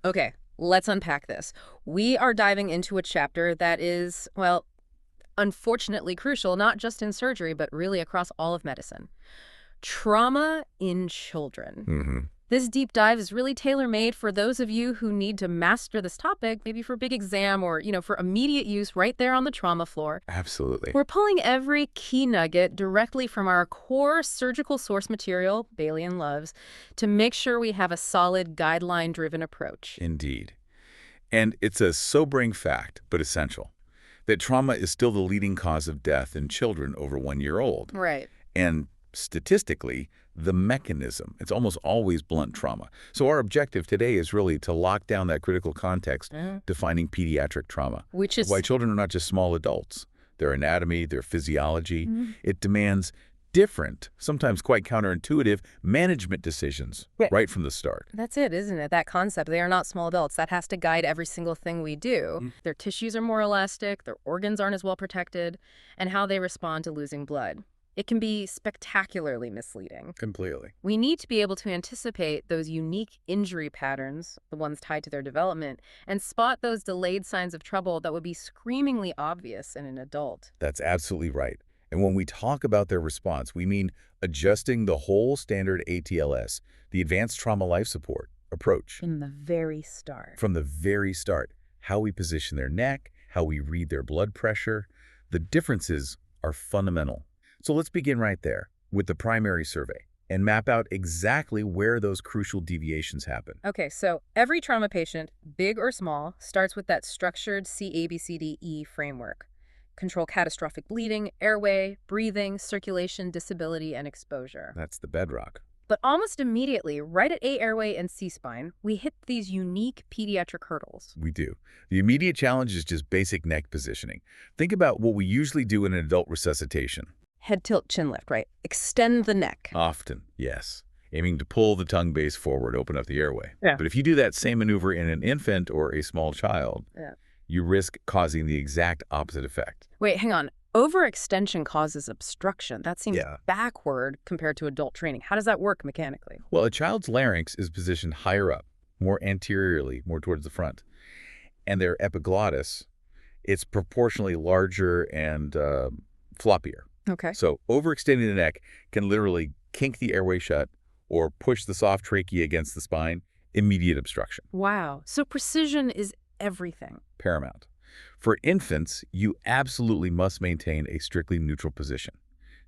Okay, let's unpack this. We are diving into a chapter that is, well, unfortunately crucial, not just in surgery, but really across all of medicine. Trauma in children. Hmm. This deep dive is really tailor-made for those of you who need to master this topic, maybe for a big exam or, for immediate use right there on the trauma floor. Absolutely. We're pulling every key nugget directly from our core surgical source material, Bailey and Loves, to make sure we have a solid guideline-driven approach. Indeed. And it's a sobering fact, but essential, that trauma is still the leading cause of death in children over 1 year old. Right. And statistically, the mechanism, it's almost always blunt trauma. So our objective today is really to lock down that critical context defining pediatric trauma. Which is Why children are not just small adults. Their anatomy, their physiology, it demands different, sometimes quite counterintuitive, management decisions right from the start. That's it, isn't it? That concept. They are not small adults. That has to guide every single thing we do. Their tissues are more elastic, their organs aren't as well protected, and how they respond to losing blood. It can be spectacularly misleading. Completely. We need to be able to anticipate those unique injury patterns, the ones tied to their development, and spot those delayed signs of trouble that would be screamingly obvious in an adult. That's absolutely right. And when we talk about their response, we mean adjusting the whole standard ATLS, the Advanced Trauma Life Support approach. From the very start. From the very start, how we position their neck, how we read their blood pressure, the differences are fundamental. So let's begin right there with the primary survey and map out exactly where those crucial deviations happen. Okay, so every trauma patient, big or small, starts with that structured ABCDE framework. Control catastrophic bleeding, airway, breathing, circulation, disability, and exposure. That's the bedrock. But almost immediately, right at A airway and C spine, we hit these unique pediatric hurdles. We do. The immediate challenge is just basic neck positioning. Think about what we usually do in an adult resuscitation. Head tilt, chin lift, right? Extend the neck. Often, yes. Aiming to pull the tongue base forward, open up the airway. Yeah. But if you do that same maneuver in an infant or a small child, you risk causing the exact opposite effect. Wait, hang on. Overextension causes obstruction. That seems backward compared to adult training. How does that work mechanically? Well, a child's larynx is positioned higher up, more anteriorly, more towards the front. And their epiglottis, it's proportionally larger and floppier. Okay. So overextending the neck can literally kink the airway shut or push the soft trachea against the spine, immediate obstruction. Wow. So precision is everything. Paramount. For infants, you absolutely must maintain a strictly neutral position.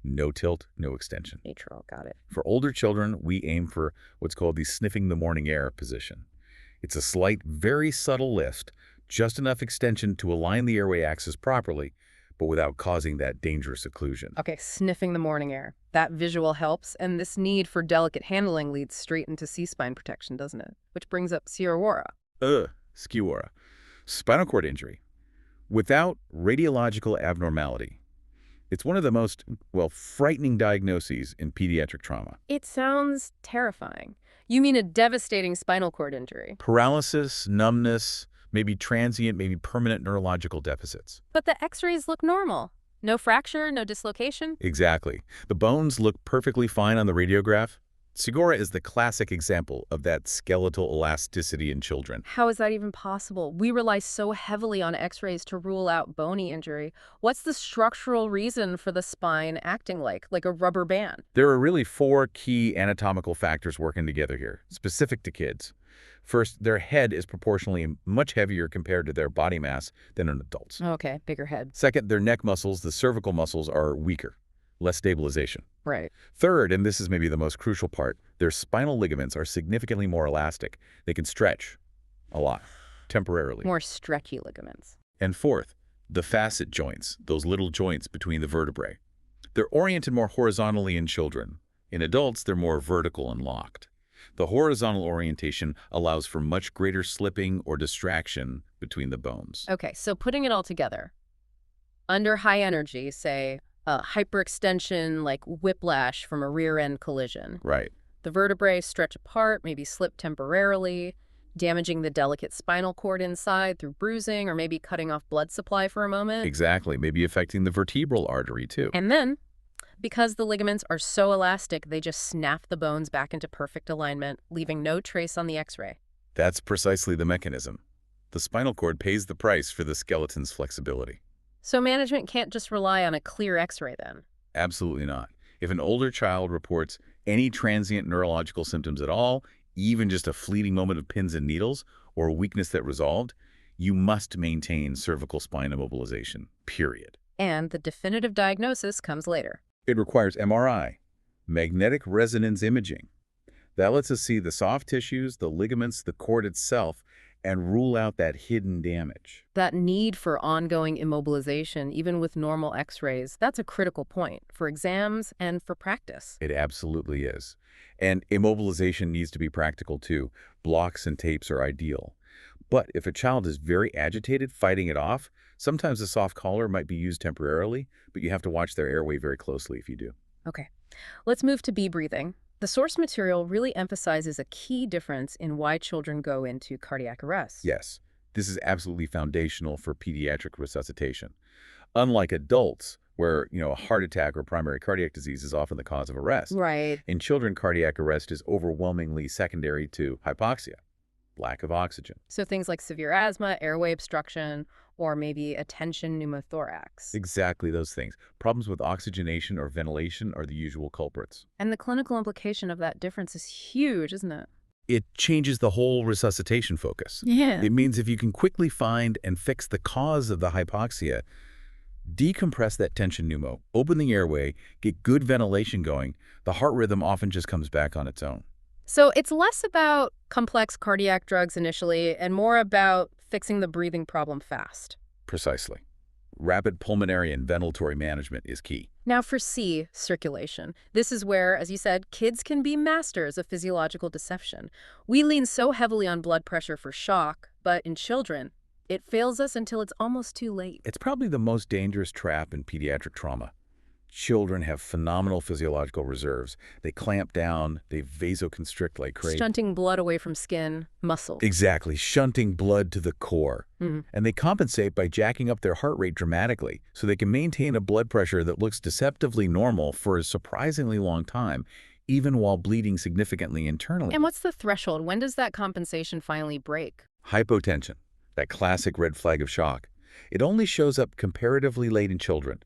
No tilt, no extension. Neutral, got it. For older children, we aim for what's called the sniffing the morning air position. It's a slight, very subtle lift, just enough extension to align the airway axis properly, but without causing that dangerous occlusion. Okay, sniffing the morning air. That visual helps, and this need for delicate handling leads straight into C-spine protection, doesn't it? Which brings up SCIWORA. SCIWORA. Spinal cord injury. Without radiological abnormality. It's one of the most, frightening diagnoses in pediatric trauma. It sounds terrifying. You mean a devastating spinal cord injury? Paralysis, numbness, maybe transient, maybe permanent neurological deficits. But the x-rays look normal. No fracture, no dislocation? Exactly. The bones look perfectly fine on the radiograph. SCIWORA is the classic example of that skeletal elasticity in children. How is that even possible? We rely so heavily on x-rays to rule out bony injury. What's the structural reason for the spine acting like a rubber band? There are really 4 key anatomical factors working together here, specific to kids. First, their head is proportionally much heavier compared to their body mass than an adult's. Okay, bigger head. Second, their neck muscles, the cervical muscles, are weaker, less stabilization. Right. Third, and this is maybe the most crucial part, their spinal ligaments are significantly more elastic. They can stretch a lot, temporarily. More stretchy ligaments. And fourth, the facet joints, those little joints between the vertebrae. They're oriented more horizontally in children. In adults, they're more vertical and locked. The horizontal orientation allows for much greater slipping or distraction between the bones. Okay, so putting it all together. Under high energy, say, hyperextension like whiplash from a rear-end collision. Right. The vertebrae stretch apart, maybe slip temporarily, damaging the delicate spinal cord inside through bruising or maybe cutting off blood supply for a moment. Exactly. Maybe affecting the vertebral artery, too. And then, because the ligaments are so elastic, they just snap the bones back into perfect alignment, leaving no trace on the x-ray. That's precisely the mechanism. The spinal cord pays the price for the skeleton's flexibility. So management can't just rely on a clear X-ray then? Absolutely not. If an older child reports any transient neurological symptoms at all, even just a fleeting moment of pins and needles or a weakness that resolved, you must maintain cervical spine immobilization, period. And the definitive diagnosis comes later. It requires MRI, magnetic resonance imaging. That lets us see the soft tissues, the ligaments, the cord itself, and rule out that hidden damage. That need for ongoing immobilization, even with normal X-rays, that's a critical point for exams and for practice. It absolutely is. And immobilization needs to be practical too. Blocks and tapes are ideal. But if a child is very agitated, fighting it off, sometimes a soft collar might be used temporarily, but you have to watch their airway very closely if you do. Okay, let's move to B breathing. The source material really emphasizes a key difference in why children go into cardiac arrest. Yes, this is absolutely foundational for pediatric resuscitation. Unlike adults, where a heart attack or primary cardiac disease is often the cause of arrest. Right. In children, cardiac arrest is overwhelmingly secondary to hypoxia, lack of oxygen. So things like severe asthma, airway obstruction, or maybe a tension pneumothorax. Exactly those things. Problems with oxygenation or ventilation are the usual culprits. And the clinical implication of that difference is huge, isn't it? It changes the whole resuscitation focus. Yeah. It means if you can quickly find and fix the cause of the hypoxia, decompress that tension pneumo, open the airway, get good ventilation going, the heart rhythm often just comes back on its own. So it's less about complex cardiac drugs initially and more about fixing the breathing problem fast. Precisely. Rapid pulmonary and ventilatory management is key. Now for C, circulation. This is where, as you said, kids can be masters of physiological deception. We lean so heavily on blood pressure for shock, but in children, it fails us until it's almost too late. It's probably the most dangerous trap in pediatric trauma. Children have phenomenal physiological reserves. They clamp down, they vasoconstrict like crazy. Shunting blood away from skin, muscle. Exactly, shunting blood to the core. And they compensate by jacking up their heart rate dramatically so they can maintain a blood pressure that looks deceptively normal for a surprisingly long time, even while bleeding significantly internally. And what's the threshold? When does that compensation finally break? Hypotension, that classic red flag of shock. It only shows up comparatively late in children,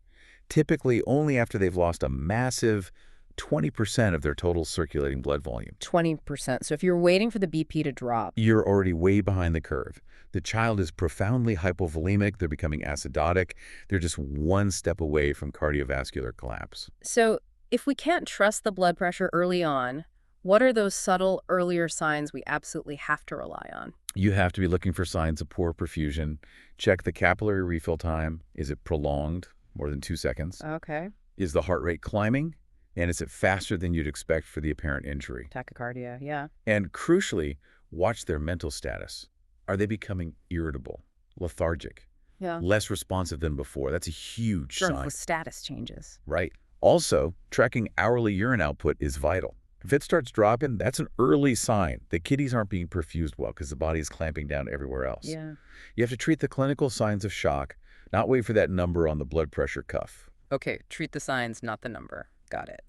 typically only after they've lost a massive 20% of their total circulating blood volume. 20%. So if you're waiting for the BP to drop, You're already way behind the curve. The child is profoundly hypovolemic, they're becoming acidotic, they're just one step away from cardiovascular collapse. So if we can't trust the blood pressure early on, what are those subtle earlier signs we absolutely have to rely on? You have to be looking for signs of poor perfusion. Check the capillary refill time. Is it prolonged, more than 2 seconds? Okay. Is the heart rate climbing? And is it faster than you'd expect for the apparent injury? Tachycardia, yeah. And crucially, watch their mental status. Are they becoming irritable, lethargic, Yeah. less responsive than before? That's a huge Sure, sign, with status changes. right? Also, tracking hourly urine output is vital. If it starts dropping, that's an early sign that kiddies aren't being perfused well because the body is clamping down everywhere else. Yeah. You have to treat the clinical signs of shock, not wait for that number on the blood pressure cuff. Okay, treat the signs, not the number. Got it.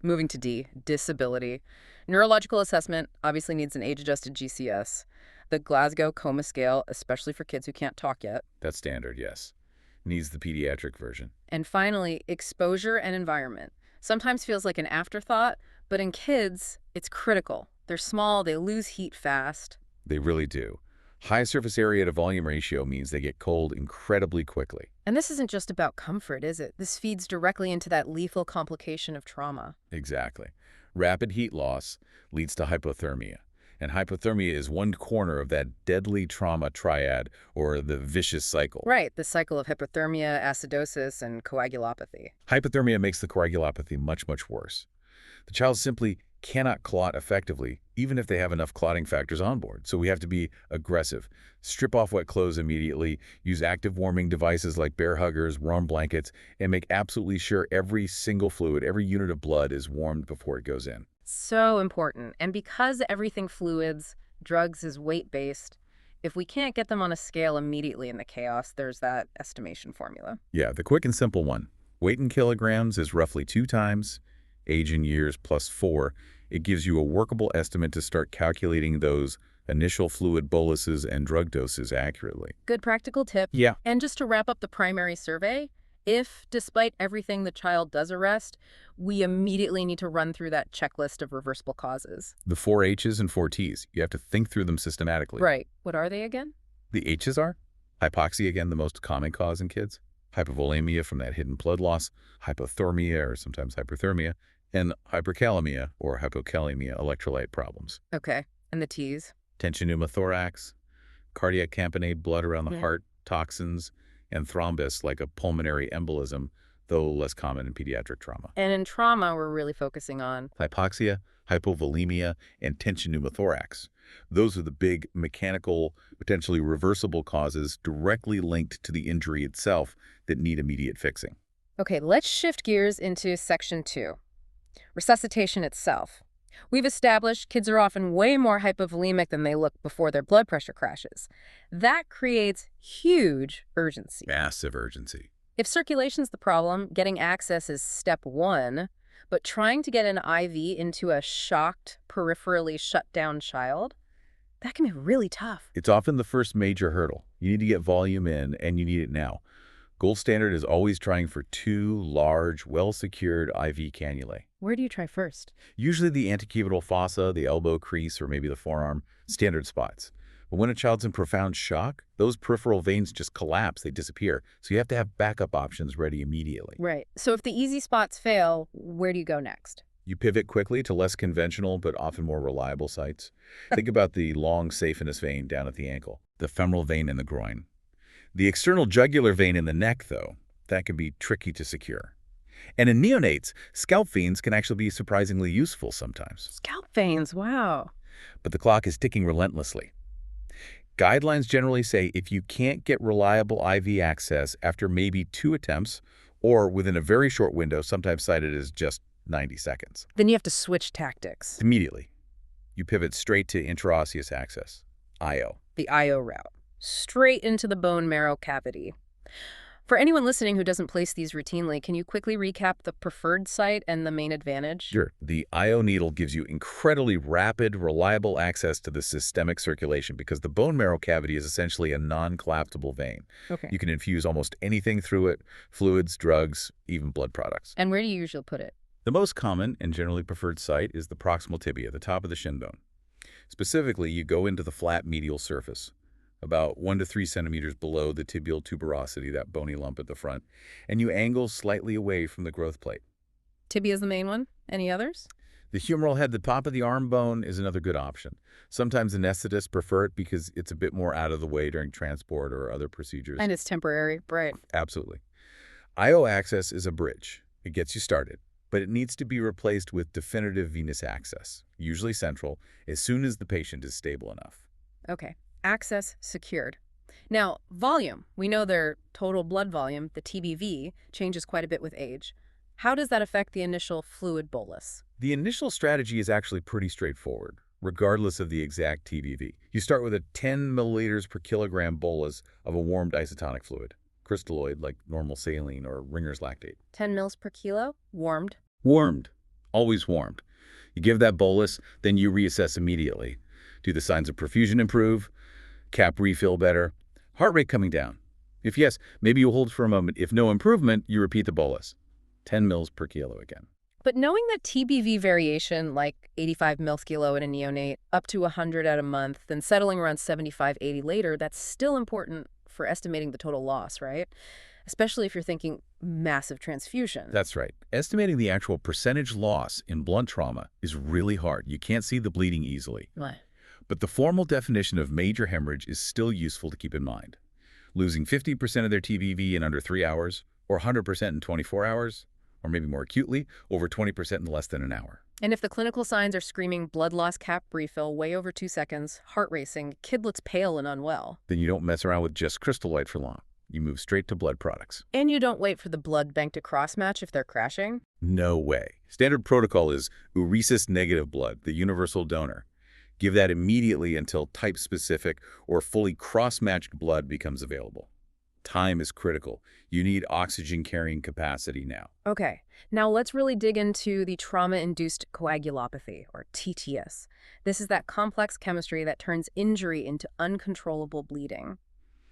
Moving to D, disability. Neurological assessment obviously needs an age-adjusted GCS. The Glasgow Coma Scale, especially for kids who can't talk yet. That's standard, yes. Needs the pediatric version. And finally, exposure and environment. Sometimes feels like an afterthought, but in kids, it's critical. They're small, they lose heat fast. They really do. High surface area to volume ratio means they get cold incredibly quickly. And this isn't just about comfort, is it? This feeds directly into that lethal complication of trauma. Exactly. Rapid heat loss leads to hypothermia. And hypothermia is one corner of that deadly trauma triad, or the vicious cycle. Right, the cycle of hypothermia, acidosis, and coagulopathy. Hypothermia makes the coagulopathy much, much worse. The child simply cannot clot effectively, even if they have enough clotting factors on board. So we have to be aggressive. Strip off wet clothes immediately, use active warming devices like bear huggers, warm blankets, and make absolutely sure every single fluid, every unit of blood is warmed before it goes in. So important. And because everything fluids, drugs is weight-based, if we can't get them on a scale immediately in the chaos, there's that estimation formula. Yeah, the quick and simple one. Weight in kilograms is roughly 2 times age in years plus 4. It gives you a workable estimate to start calculating those initial fluid boluses and drug doses accurately. Good practical tip. Yeah. And just to wrap up the primary survey, if, despite everything, the child does arrest, we immediately need to run through that checklist of reversible causes. The 4 H's and 4 T's. You have to think through them systematically. Right. What are they again? The H's are hypoxia, again, the most common cause in kids, hypovolemia from that hidden blood loss, hypothermia or sometimes hyperthermia, and hyperkalemia or hypokalemia, electrolyte problems. Okay. And the T's? Tension pneumothorax, cardiac tamponade, blood around the heart, toxins, and thrombus like a pulmonary embolism, though less common in pediatric trauma. And in trauma, we're really focusing on Hypoxia, hypovolemia, and tension pneumothorax. Those are the big mechanical, potentially reversible causes directly linked to the injury itself that need immediate fixing. Okay, let's shift gears into section 2, resuscitation itself. We've established kids are often way more hypovolemic than they look before their blood pressure crashes. That creates huge urgency. Massive urgency. If circulation's the problem, getting access is step 1, but trying to get an IV into a shocked, peripherally shut down child, that can be really tough. It's often the first major hurdle. You need to get volume in, and you need it now. Gold standard is always trying for 2 large, well-secured IV cannulae. Where do you try first? Usually the antecubital fossa, the elbow crease, or maybe the forearm, standard spots. But when a child's in profound shock, those peripheral veins just collapse, they disappear. So you have to have backup options ready immediately. Right. So if the easy spots fail, where do you go next? You pivot quickly to less conventional but often more reliable sites. Think about the long saphenous vein down at the ankle, the femoral vein in the groin. The external jugular vein in the neck, though, that can be tricky to secure. And in neonates, scalp veins can actually be surprisingly useful sometimes. Scalp veins, wow. But the clock is ticking relentlessly. Guidelines generally say if you can't get reliable IV access after maybe 2 attempts or within a very short window, sometimes cited as just 90 seconds. Then you have to switch tactics. Immediately, you pivot straight to intraosseous access, IO. The IO route. Straight into the bone marrow cavity. For anyone listening who doesn't place these routinely, can you quickly recap the preferred site and the main advantage? Sure. The IO needle gives you incredibly rapid, reliable access to the systemic circulation because the bone marrow cavity is essentially a non-collapsible vein. Okay. You can infuse almost anything through it, fluids, drugs, even blood products. And where do you usually put it? The most common and generally preferred site is the proximal tibia, the top of the shin bone. Specifically, you go into the flat medial surface, about 1 to 3 centimeters below the tibial tuberosity, that bony lump at the front, and you angle slightly away from the growth plate. Tibia is the main one. Any others? The humeral head, the top of the arm bone, is another good option. Sometimes anesthetists prefer it because it's a bit more out of the way during transport or other procedures. And it's temporary, right? Absolutely. IO access is a bridge. It gets you started, but it needs to be replaced with definitive venous access, usually central, as soon as the patient is stable enough. Okay. Access secured. Now, volume. We know their total blood volume, the TBV, changes quite a bit with age. How does that affect the initial fluid bolus? The initial strategy is actually pretty straightforward, regardless of the exact TBV. You start with a 10 milliliters per kilogram bolus of a warmed isotonic fluid, crystalloid like normal saline or Ringer's lactate. 10 mils per kilo, warmed. Warmed. Always warmed. You give that bolus, then you reassess immediately. Do the signs of perfusion improve? Cap refill better? Heart rate coming down? If yes, maybe you hold for a moment. If no improvement, you repeat the bolus. 10 mils per kilo again. But knowing that TBV variation, like 85 mils kilo in a neonate, up to 100 at a month, then settling around 75, 80 later, that's still important for estimating the total loss, right? Especially if you're thinking massive transfusion. That's right. Estimating the actual percentage loss in blunt trauma is really hard. You can't see the bleeding easily. Right. But the formal definition of major hemorrhage is still useful to keep in mind. Losing 50% of their TBV in under 3 hours, or 100% in 24 hours, or maybe more acutely, over 20% in less than an hour. And if the clinical signs are screaming blood loss, cap refill, way over 2 seconds, heart racing, kid looks pale and unwell. Then you don't mess around with just crystalloid for long. You move straight to blood products. And you don't wait for the blood bank to cross-match if they're crashing? No way. Standard protocol is uresis negative blood, the universal donor. Give that immediately until type-specific or fully cross-matched blood becomes available. Time is critical. You need oxygen carrying capacity now. Okay, now let's really dig into the trauma-induced coagulopathy, or TTS. This is that complex chemistry that turns injury into uncontrollable bleeding.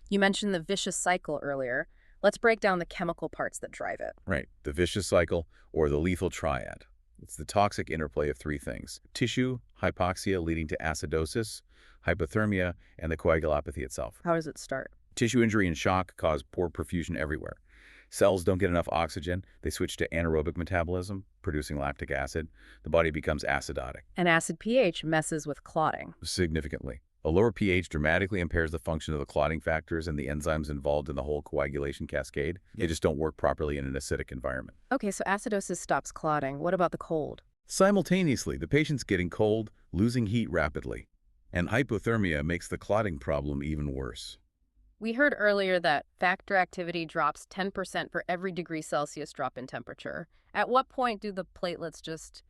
You mentioned the vicious cycle earlier. Let's break down the chemical parts that drive it. Right, the vicious cycle or the lethal triad. It's the toxic interplay of three things: tissue, hypoxia leading to acidosis, hypothermia, and the coagulopathy itself. How does it start? Tissue injury and shock cause poor perfusion everywhere. Cells don't get enough oxygen. They switch to anaerobic metabolism, producing lactic acid. The body becomes acidotic. And acid pH messes with clotting. Significantly. A lower pH dramatically impairs the function of the clotting factors and the enzymes involved in the whole coagulation cascade. They just don't work properly in an acidic environment. Okay, so acidosis stops clotting. What about the cold? Simultaneously, the patient's getting cold, losing heat rapidly. And hypothermia makes the clotting problem even worse. We heard earlier that factor activity drops 10% for every degree Celsius drop in temperature. At what point do the platelets just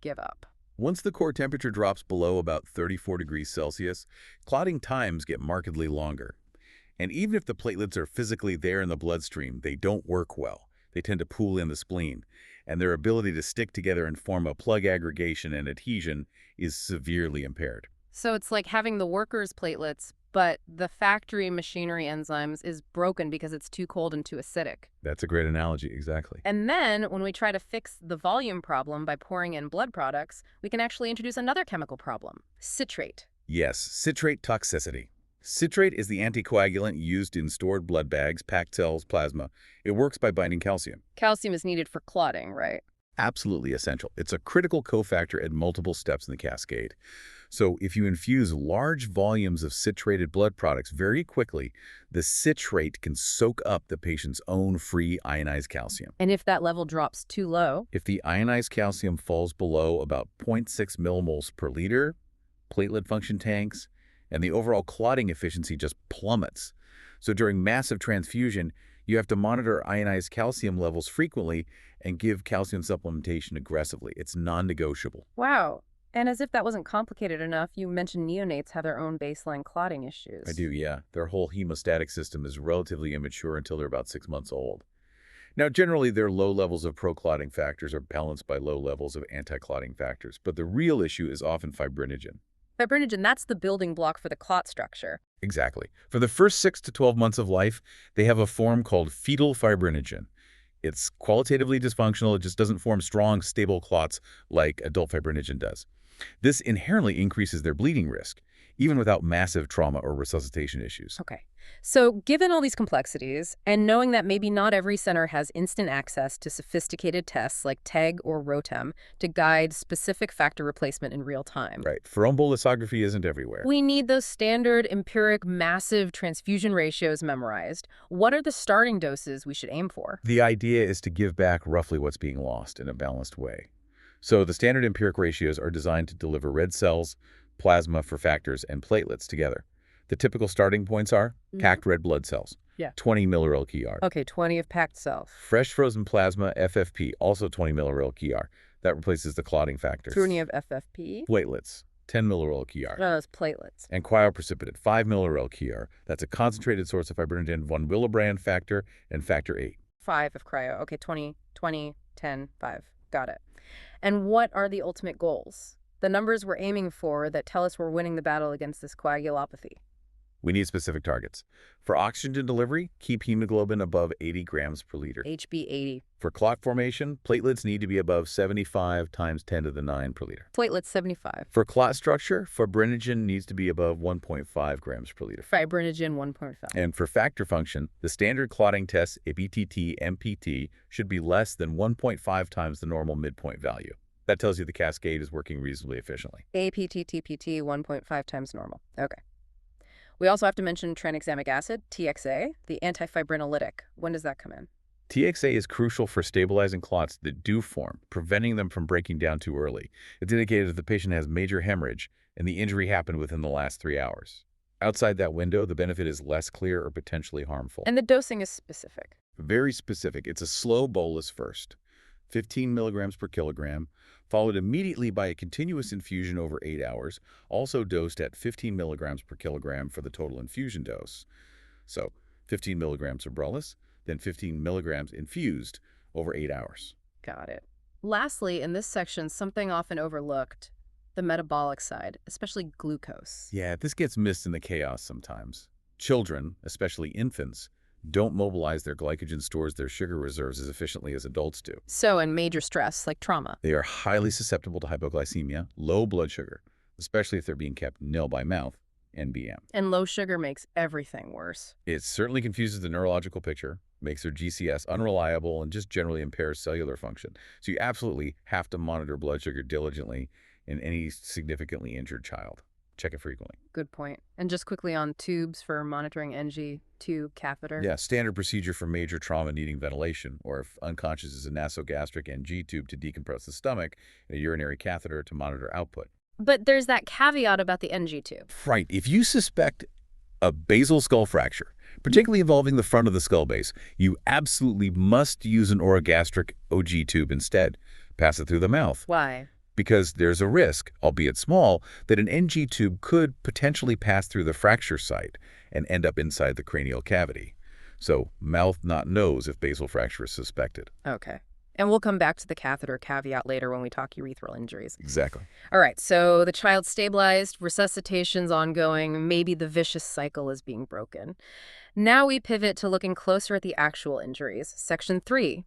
give up? Once the core temperature drops below about 34 degrees Celsius, clotting times get markedly longer. And even if the platelets are physically there in the bloodstream, they don't work well. They tend to pool in the spleen, and their ability to stick together and form a plug aggregation and adhesion is severely impaired. So it's like having the workers' platelets, but the factory machinery enzymes is broken because it's too cold and too acidic. That's a great analogy, exactly. And then when we try to fix the volume problem by pouring in blood products, we can actually introduce another chemical problem: citrate. Yes, citrate toxicity. Citrate is the anticoagulant used in stored blood bags, packed cells, plasma. It works by binding calcium. Calcium is needed for clotting, right? Absolutely essential. It's a critical cofactor at multiple steps in the cascade. So if you infuse large volumes of citrated blood products very quickly, the citrate can soak up the patient's own free ionized calcium. And if that level drops too low? If the ionized calcium falls below about 0.6 millimoles per liter, platelet function tanks, and the overall clotting efficiency just plummets. So during massive transfusion, you have to monitor ionized calcium levels frequently and give calcium supplementation aggressively. It's non-negotiable. Wow. And as if that wasn't complicated enough, you mentioned neonates have their own baseline clotting issues. I do, yeah. Their whole hemostatic system is relatively immature until they're about 6 months old. Now, generally, their low levels of pro-clotting factors are balanced by low levels of anti-clotting factors, but the real issue is often fibrinogen. Fibrinogen, that's the building block for the clot structure. Exactly. For the first 6 to 12 months of life, they have a form called fetal fibrinogen. It's qualitatively dysfunctional. It just doesn't form strong, stable clots like adult fibrinogen does. This inherently increases their bleeding risk, even without massive trauma or resuscitation issues. Okay. So given all these complexities, and knowing that maybe not every center has instant access to sophisticated tests like TEG or ROTEM to guide specific factor replacement in real time. Right. Thrombolithography isn't everywhere. We need those standard, empiric, massive transfusion ratios memorized. What are the starting doses we should aim for? The idea is to give back roughly what's being lost in a balanced way. So the standard empiric ratios are designed to deliver red cells, plasma for factors, and platelets together. The typical starting points are packed red blood cells, 20 millirel KR. Okay, 20 of packed cells. Fresh frozen plasma, FFP, also 20 millirel KR. That replaces the clotting factors. 20 of FFP. Platelets, 10 millirel KR. No, those platelets. And cryoprecipitate, 5 millirel KR. That's a concentrated source of fibrinogen, von Willebrand factor, and factor 8. 5 of cryo. Okay, 20, 10, 5. Got it. And what are the ultimate goals? The numbers we're aiming for that tell us we're winning the battle against this coagulopathy. We need specific targets. For oxygen delivery, keep hemoglobin above 80 grams per liter. HB80. For clot formation, platelets need to be above 75 times 10 to the 9 per liter. Platelets 75. For clot structure, fibrinogen needs to be above 1.5 grams per liter. Fibrinogen 1.5. And for factor function, the standard clotting test, ABTT, MPT, should be less than 1.5 times the normal midpoint value. That tells you the cascade is working reasonably efficiently. APT-TPT 1.5 times normal. Okay. We also have to mention tranexamic acid, TXA, the antifibrinolytic. When does that come in? TXA is crucial for stabilizing clots that do form, preventing them from breaking down too early. It's indicated if the patient has major hemorrhage and the injury happened within the last 3 hours. Outside that window, the benefit is less clear or potentially harmful. And the dosing is specific. Very specific. It's a slow bolus first, 15 milligrams per kilogram, followed immediately by a continuous infusion over 8 hours, also dosed at 15 milligrams per kilogram for the total infusion dose. So 15 milligrams of Brulus, then 15 milligrams infused over 8 hours. Got it. Lastly, in this section, something often overlooked, the metabolic side, especially glucose. Yeah, this gets missed in the chaos sometimes. Children, especially infants, don't mobilize their glycogen stores, their sugar reserves as efficiently as adults do. So in major stress, like trauma. They are highly susceptible to hypoglycemia, low blood sugar, especially if they're being kept nil by mouth, NBM. And low sugar makes everything worse. It certainly confuses the neurological picture, makes their GCS unreliable, and just generally impairs cellular function. So you absolutely have to monitor blood sugar diligently in any significantly injured child. Check it frequently. Good point. And just quickly on tubes for monitoring NG, tube, catheter. Yeah, standard procedure for major trauma needing ventilation, or if unconscious, is a nasogastric NG tube to decompress the stomach, and a urinary catheter to monitor output. But there's that caveat about the NG tube. Right. If you suspect a basal skull fracture, particularly involving the front of the skull base, you absolutely must use an orogastric OG tube instead. Pass it through the mouth. Why? Because there's a risk, albeit small, that an NG tube could potentially pass through the fracture site and end up inside the cranial cavity. So mouth, not nose, if basal fracture is suspected. Okay. And we'll come back to the catheter caveat later when we talk urethral injuries. Exactly. All right, so the child's stabilized, resuscitation's ongoing, maybe the vicious cycle is being broken. Now we pivot to looking closer at the actual injuries. Section 3.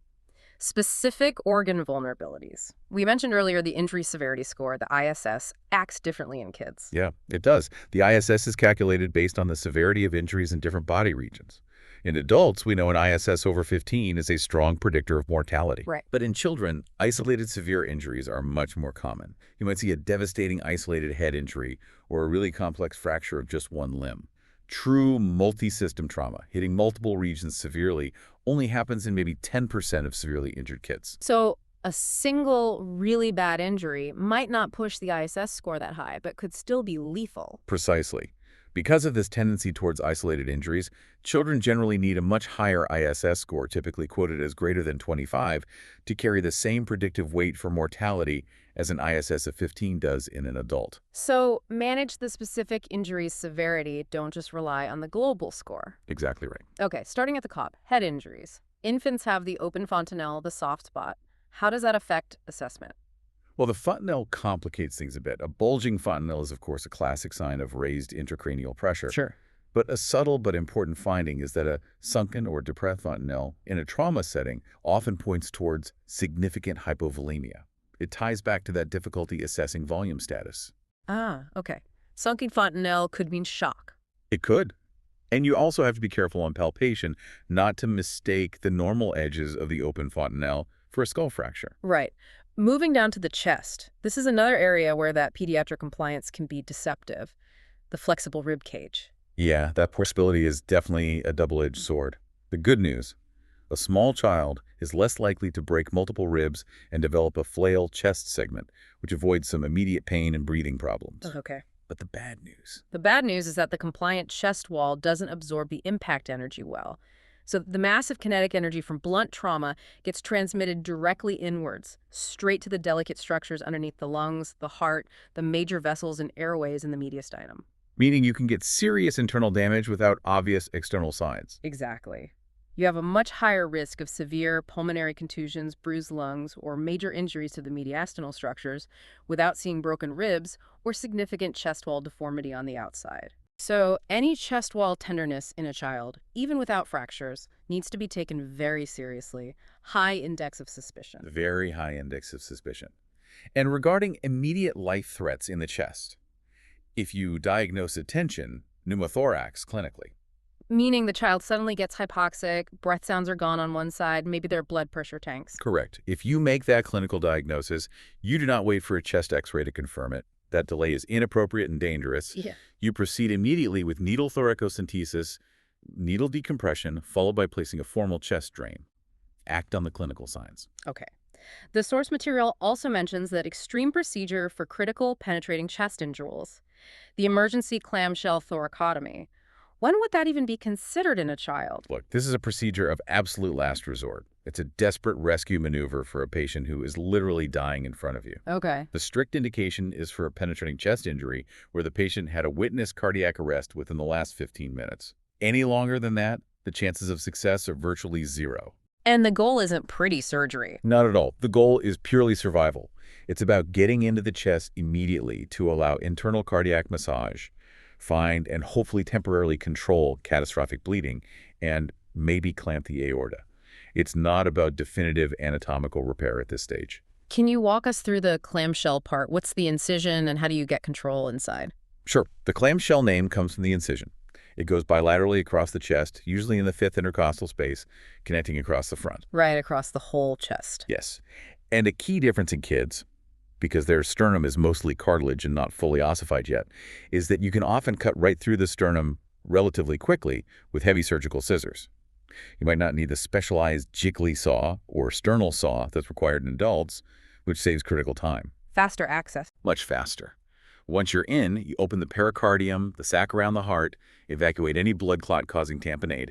Specific organ vulnerabilities. We mentioned earlier the injury severity score, the ISS, acts differently in kids. Yeah, it does. The ISS is calculated based on the severity of injuries in different body regions. In adults, we know an ISS over 15 is a strong predictor of mortality. Right. But in children, isolated severe injuries are much more common. You might see a devastating isolated head injury or a really complex fracture of just one limb. True multi-system trauma, hitting multiple regions severely, only happens in maybe 10% of severely injured kids. So a single really bad injury might not push the ISS score that high, but could still be lethal. Precisely. Because of this tendency towards isolated injuries, children generally need a much higher ISS score, typically quoted as greater than 25, to carry the same predictive weight for mortality as an ISS of 15 does in an adult. So manage the specific injury's severity, don't just rely on the global score. Exactly right. Okay, starting at the top, head injuries. Infants have the open fontanelle, the soft spot. How does that affect assessment? Well, the fontanelle complicates things a bit. A bulging fontanelle is, of course, a classic sign of raised intracranial pressure. Sure. But a subtle but important finding is that a sunken or depressed fontanelle in a trauma setting often points towards significant hypovolemia. It ties back to that difficulty assessing volume status. Ah, okay. Sunken fontanelle could mean shock. It could. And you also have to be careful on palpation not to mistake the normal edges of the open fontanelle for a skull fracture. Right. Moving down to the chest, this is another area where that pediatric compliance can be deceptive. The flexible rib cage. Yeah, that possibility is definitely a double-edged sword. The good news, a small child is less likely to break multiple ribs and develop a flail chest segment, which avoids some immediate pain and breathing problems. Okay. But the bad news. The bad news is that the compliant chest wall doesn't absorb the impact energy well. So the massive kinetic energy from blunt trauma gets transmitted directly inwards, straight to the delicate structures underneath the lungs, the heart, the major vessels and airways in the mediastinum. Meaning you can get serious internal damage without obvious external signs. Exactly. You have a much higher risk of severe pulmonary contusions, bruised lungs, or major injuries to the mediastinal structures without seeing broken ribs or significant chest wall deformity on the outside. So any chest wall tenderness in a child, even without fractures, needs to be taken very seriously. High index of suspicion. Very high index of suspicion. And regarding immediate life threats in the chest, if you diagnose a tension, pneumothorax clinically. Meaning the child suddenly gets hypoxic, breath sounds are gone on one side, maybe their blood pressure tanks. Correct. If you make that clinical diagnosis, you do not wait for a chest x-ray to confirm it. That delay is inappropriate and dangerous. Yeah. You proceed immediately with needle thoracocentesis, needle decompression, followed by placing a formal chest drain. Act on the clinical signs. Okay. The source material also mentions that extreme procedure for critical penetrating chest injuries, the emergency clamshell thoracotomy. When would that even be considered in a child? Look, this is a procedure of absolute last resort. It's a desperate rescue maneuver for a patient who is literally dying in front of you. Okay. The strict indication is for a penetrating chest injury where the patient had a witnessed cardiac arrest within the last 15 minutes. Any longer than that, the chances of success are virtually zero. And the goal isn't pretty surgery. Not at all. The goal is purely survival. It's about getting into the chest immediately to allow internal cardiac massage, find and hopefully temporarily control catastrophic bleeding, and maybe clamp the aorta. It's not about definitive anatomical repair at this stage. Can you walk us through the clamshell part? What's the incision and how do you get control inside? Sure. The clamshell name comes from the incision. It goes bilaterally across the chest, usually in the fifth intercostal space, connecting across the front. Right across the whole chest. Yes. And a key difference in kids, because their sternum is mostly cartilage and not fully ossified yet, is that you can often cut right through the sternum relatively quickly with heavy surgical scissors. You might not need the specialized jiggly saw or sternal saw that's required in adults, which saves critical time. Faster access. Much faster. Once you're in, you open the pericardium, the sac around the heart, evacuate any blood clot causing tamponade.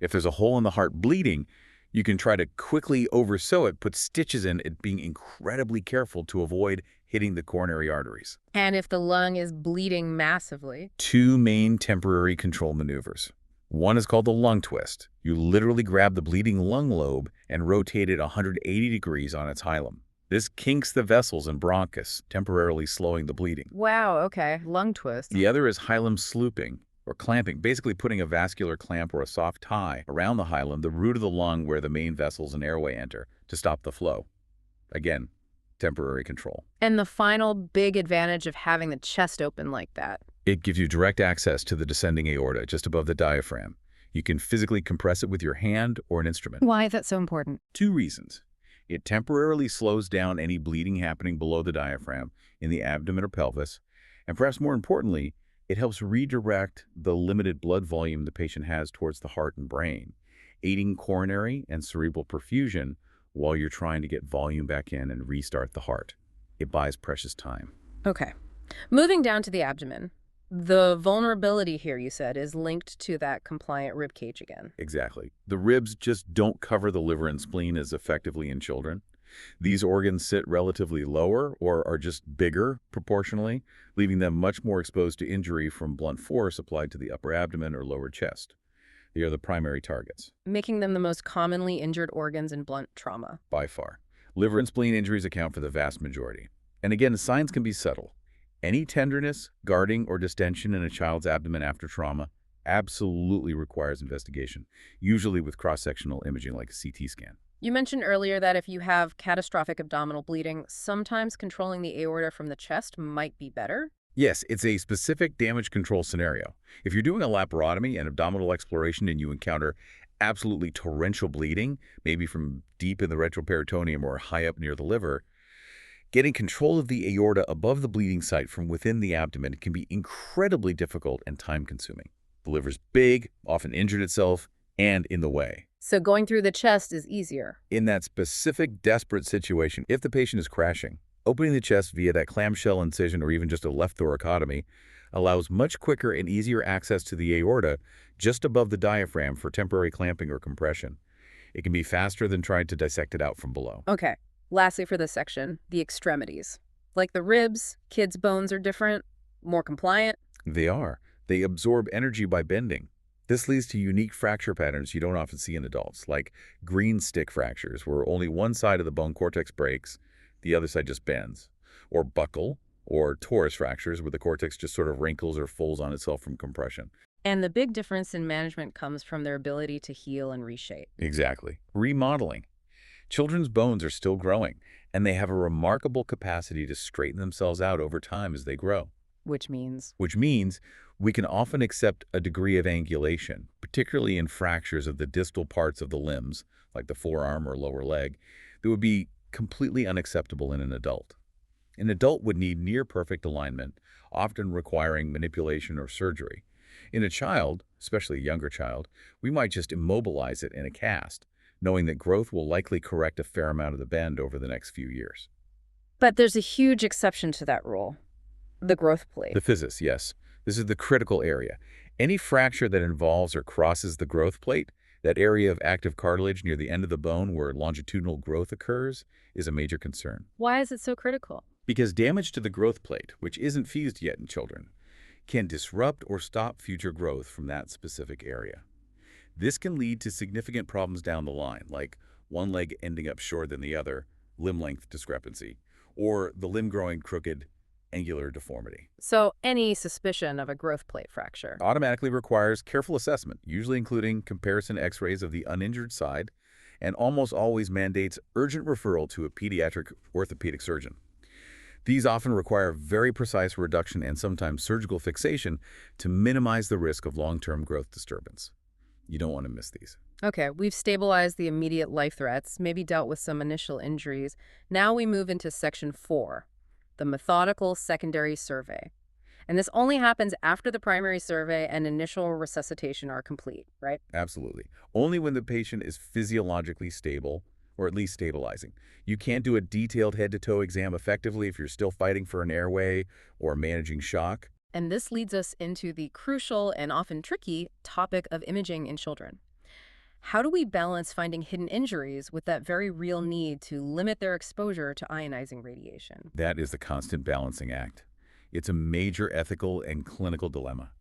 If there's a hole in the heart bleeding, you can try to quickly oversew it, put stitches in it, being incredibly careful to avoid hitting the coronary arteries. And if the lung is bleeding massively? Two main temporary control maneuvers. One is called the lung twist. You literally grab the bleeding lung lobe and rotate it 180 degrees on its hilum. This kinks the vessels and bronchus, temporarily slowing the bleeding. Wow, okay. Lung twist. The other is hilum slooping, or clamping, basically putting a vascular clamp or a soft tie around the hilum, the root of the lung where the main vessels and airway enter, to stop the flow. Again, temporary control. And the final big advantage of having the chest open like that? It gives you direct access to the descending aorta just above the diaphragm. You can physically compress it with your hand or an instrument. Why is that so important? Two reasons. It temporarily slows down any bleeding happening below the diaphragm in the abdomen or pelvis, and perhaps more importantly, it helps redirect the limited blood volume the patient has towards the heart and brain, aiding coronary and cerebral perfusion while you're trying to get volume back in and restart the heart. It buys precious time. Okay. Moving down to the abdomen. The vulnerability here, you said, is linked to that compliant rib cage again. Exactly. The ribs just don't cover the liver and spleen as effectively in children. These organs sit relatively lower or are just bigger proportionally, leaving them much more exposed to injury from blunt force applied to the upper abdomen or lower chest. They are the primary targets. Making them the most commonly injured organs in blunt trauma. By far. Liver and spleen injuries account for the vast majority. And again, signs can be subtle. Any tenderness, guarding, or distension in a child's abdomen after trauma absolutely requires investigation, usually with cross-sectional imaging like a CT scan. You mentioned earlier that if you have catastrophic abdominal bleeding, sometimes controlling the aorta from the chest might be better? Yes, it's a specific damage control scenario. If you're doing a laparotomy and abdominal exploration and you encounter absolutely torrential bleeding, maybe from deep in the retroperitoneum or high up near the liver, getting control of the aorta above the bleeding site from within the abdomen can be incredibly difficult and time-consuming. The liver's big, often injured itself, and in the way. So going through the chest is easier. In that specific, desperate situation, if the patient is crashing, opening the chest via that clamshell incision or even just a left thoracotomy allows much quicker and easier access to the aorta just above the diaphragm for temporary clamping or compression. It can be faster than trying to dissect it out from below. Okay. Lastly for this section, the extremities. Like the ribs, kids' bones are different, more compliant. They are. They absorb energy by bending. This leads to unique fracture patterns you don't often see in adults, like green stick fractures, where only one side of the bone cortex breaks, the other side just bends, or buckle, or torus fractures, where the cortex just sort of wrinkles or folds on itself from compression. And the big difference in management comes from their ability to heal and reshape. Exactly. Remodeling. Children's bones are still growing, and they have a remarkable capacity to straighten themselves out over time as they grow. Which means we can often accept a degree of angulation, particularly in fractures of the distal parts of the limbs, like the forearm or lower leg, that would be completely unacceptable in an adult. An adult would need near-perfect alignment, often requiring manipulation or surgery. In a child, especially a younger child, we might just immobilize it in a cast, knowing that growth will likely correct a fair amount of the bend over the next few years. But there's a huge exception to that rule. The growth plate. The physis, yes. This is the critical area. Any fracture that involves or crosses the growth plate, that area of active cartilage near the end of the bone where longitudinal growth occurs, is a major concern. Why is it so critical? Because damage to the growth plate, which isn't fused yet in children, can disrupt or stop future growth from that specific area. This can lead to significant problems down the line, like one leg ending up shorter than the other, limb length discrepancy, or the limb growing crooked, angular deformity. So any suspicion of a growth plate fracture. Automatically requires careful assessment, usually including comparison x-rays of the uninjured side, and almost always mandates urgent referral to a pediatric orthopedic surgeon. These often require very precise reduction and sometimes surgical fixation to minimize the risk of long-term growth disturbance. You don't want to miss these. Okay, we've stabilized the immediate life threats, maybe dealt with some initial injuries. Now we move into Section 4, the methodical secondary survey. And this only happens after the primary survey and initial resuscitation are complete, right? Absolutely. Only when the patient is physiologically stable, or at least stabilizing. You can't do a detailed head-to-toe exam effectively if you're still fighting for an airway or managing shock. And this leads us into the crucial and often tricky topic of imaging in children. How do we balance finding hidden injuries with that very real need to limit their exposure to ionizing radiation? That is the constant balancing act. It's a major ethical and clinical dilemma.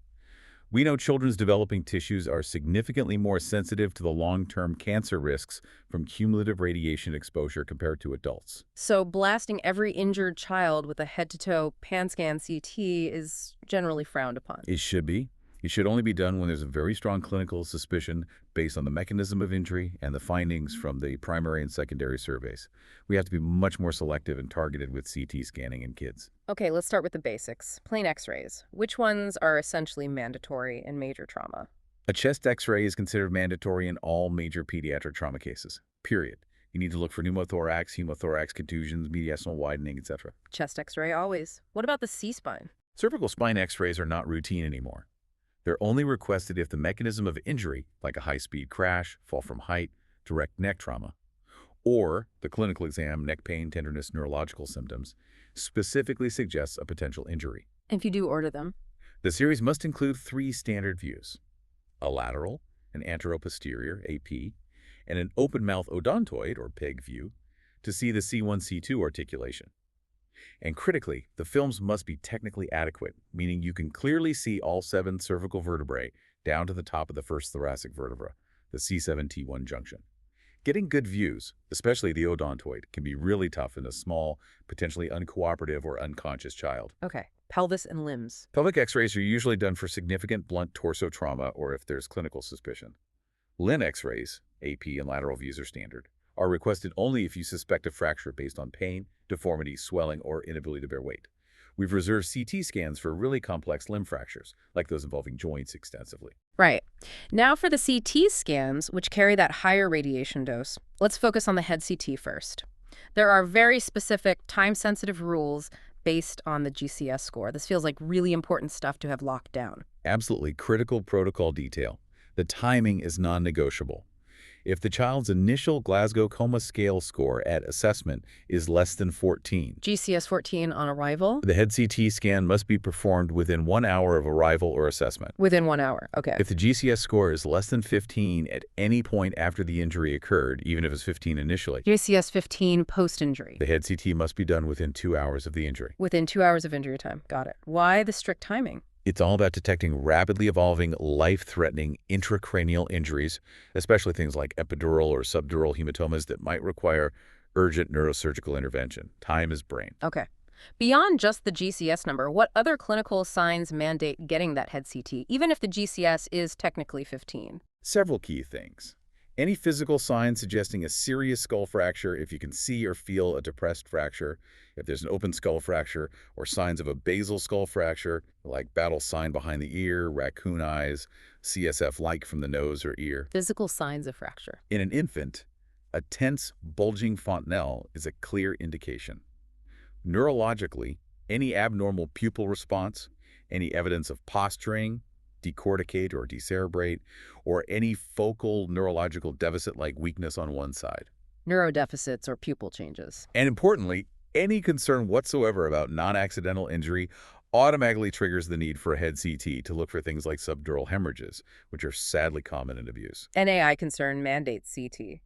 We know children's developing tissues are significantly more sensitive to the long-term cancer risks from cumulative radiation exposure compared to adults. So blasting every injured child with a head-to-toe pan-scan CT is generally frowned upon. It should be. It should only be done when there's a very strong clinical suspicion based on the mechanism of injury and the findings from the primary and secondary surveys. We have to be much more selective and targeted with CT scanning in kids. Okay, let's start with the basics. Plain x-rays. Which ones are essentially mandatory in major trauma? A chest x-ray is considered mandatory in all major pediatric trauma cases, period. You need to look for pneumothorax, hemothorax, contusions, mediastinal widening, etc. Chest x-ray always. What about the C-spine? Cervical spine x-rays are not routine anymore. They're only requested if the mechanism of injury, like a high-speed crash, fall from height, direct neck trauma, or the clinical exam, neck pain, tenderness, neurological symptoms, specifically suggests a potential injury. If you do order them. The series must include 3 standard views: a lateral, an anteroposterior, AP, and an open-mouth odontoid, or PEG view, to see the C1-C2 articulation. And critically, the films must be technically adequate, meaning you can clearly see all 7 cervical vertebrae down to the top of the first thoracic vertebra, the C7-T1 junction. Getting good views, especially the odontoid, can be really tough in a small, potentially uncooperative or unconscious child. Okay, pelvis and limbs. Pelvic x-rays are usually done for significant blunt torso trauma or if there's clinical suspicion. Limb x-rays, AP and lateral views are standard, are requested only if you suspect a fracture based on pain, deformity, swelling, or inability to bear weight. We've reserved CT scans for really complex limb fractures, like those involving joints extensively. Right. Now for the CT scans, which carry that higher radiation dose, let's focus on the head CT first. There are very specific time-sensitive rules based on the GCS score. This feels like really important stuff to have locked down. Absolutely critical protocol detail. The timing is non-negotiable. If the child's initial Glasgow Coma Scale score at assessment is less than 14, GCS 14 on arrival? the head CT scan must be performed within 1 hour of arrival or assessment. Within 1 hour, okay. If the GCS score is less than 15 at any point after the injury occurred, even if it's 15 initially, GCS 15 post-injury. the head CT must be done within 2 hours of the injury. Within 2 hours of injury time. Got it. Why the strict timing? It's all about detecting rapidly evolving, life-threatening intracranial injuries, especially things like epidural or subdural hematomas that might require urgent neurosurgical intervention. Time is brain. Okay. Beyond just the GCS number, what other clinical signs mandate getting that head CT, even if the GCS is technically 15? Several key things. Any physical sign suggesting a serious skull fracture if you can see or feel a depressed fracture, if there's an open skull fracture or signs of a basal skull fracture, like battle sign behind the ear, raccoon eyes, CSF-like from the nose or ear. Physical signs of fracture. In an infant, a tense, bulging fontanelle is a clear indication. Neurologically, any abnormal pupil response, any evidence of posturing, decorticate or decerebrate, or any focal neurological deficit like weakness on one side. Neurodeficits or pupil changes. And importantly, any concern whatsoever about non-accidental injury automatically triggers the need for a head CT to look for things like subdural hemorrhages, which are sadly common in abuse. NAI concern mandates CT.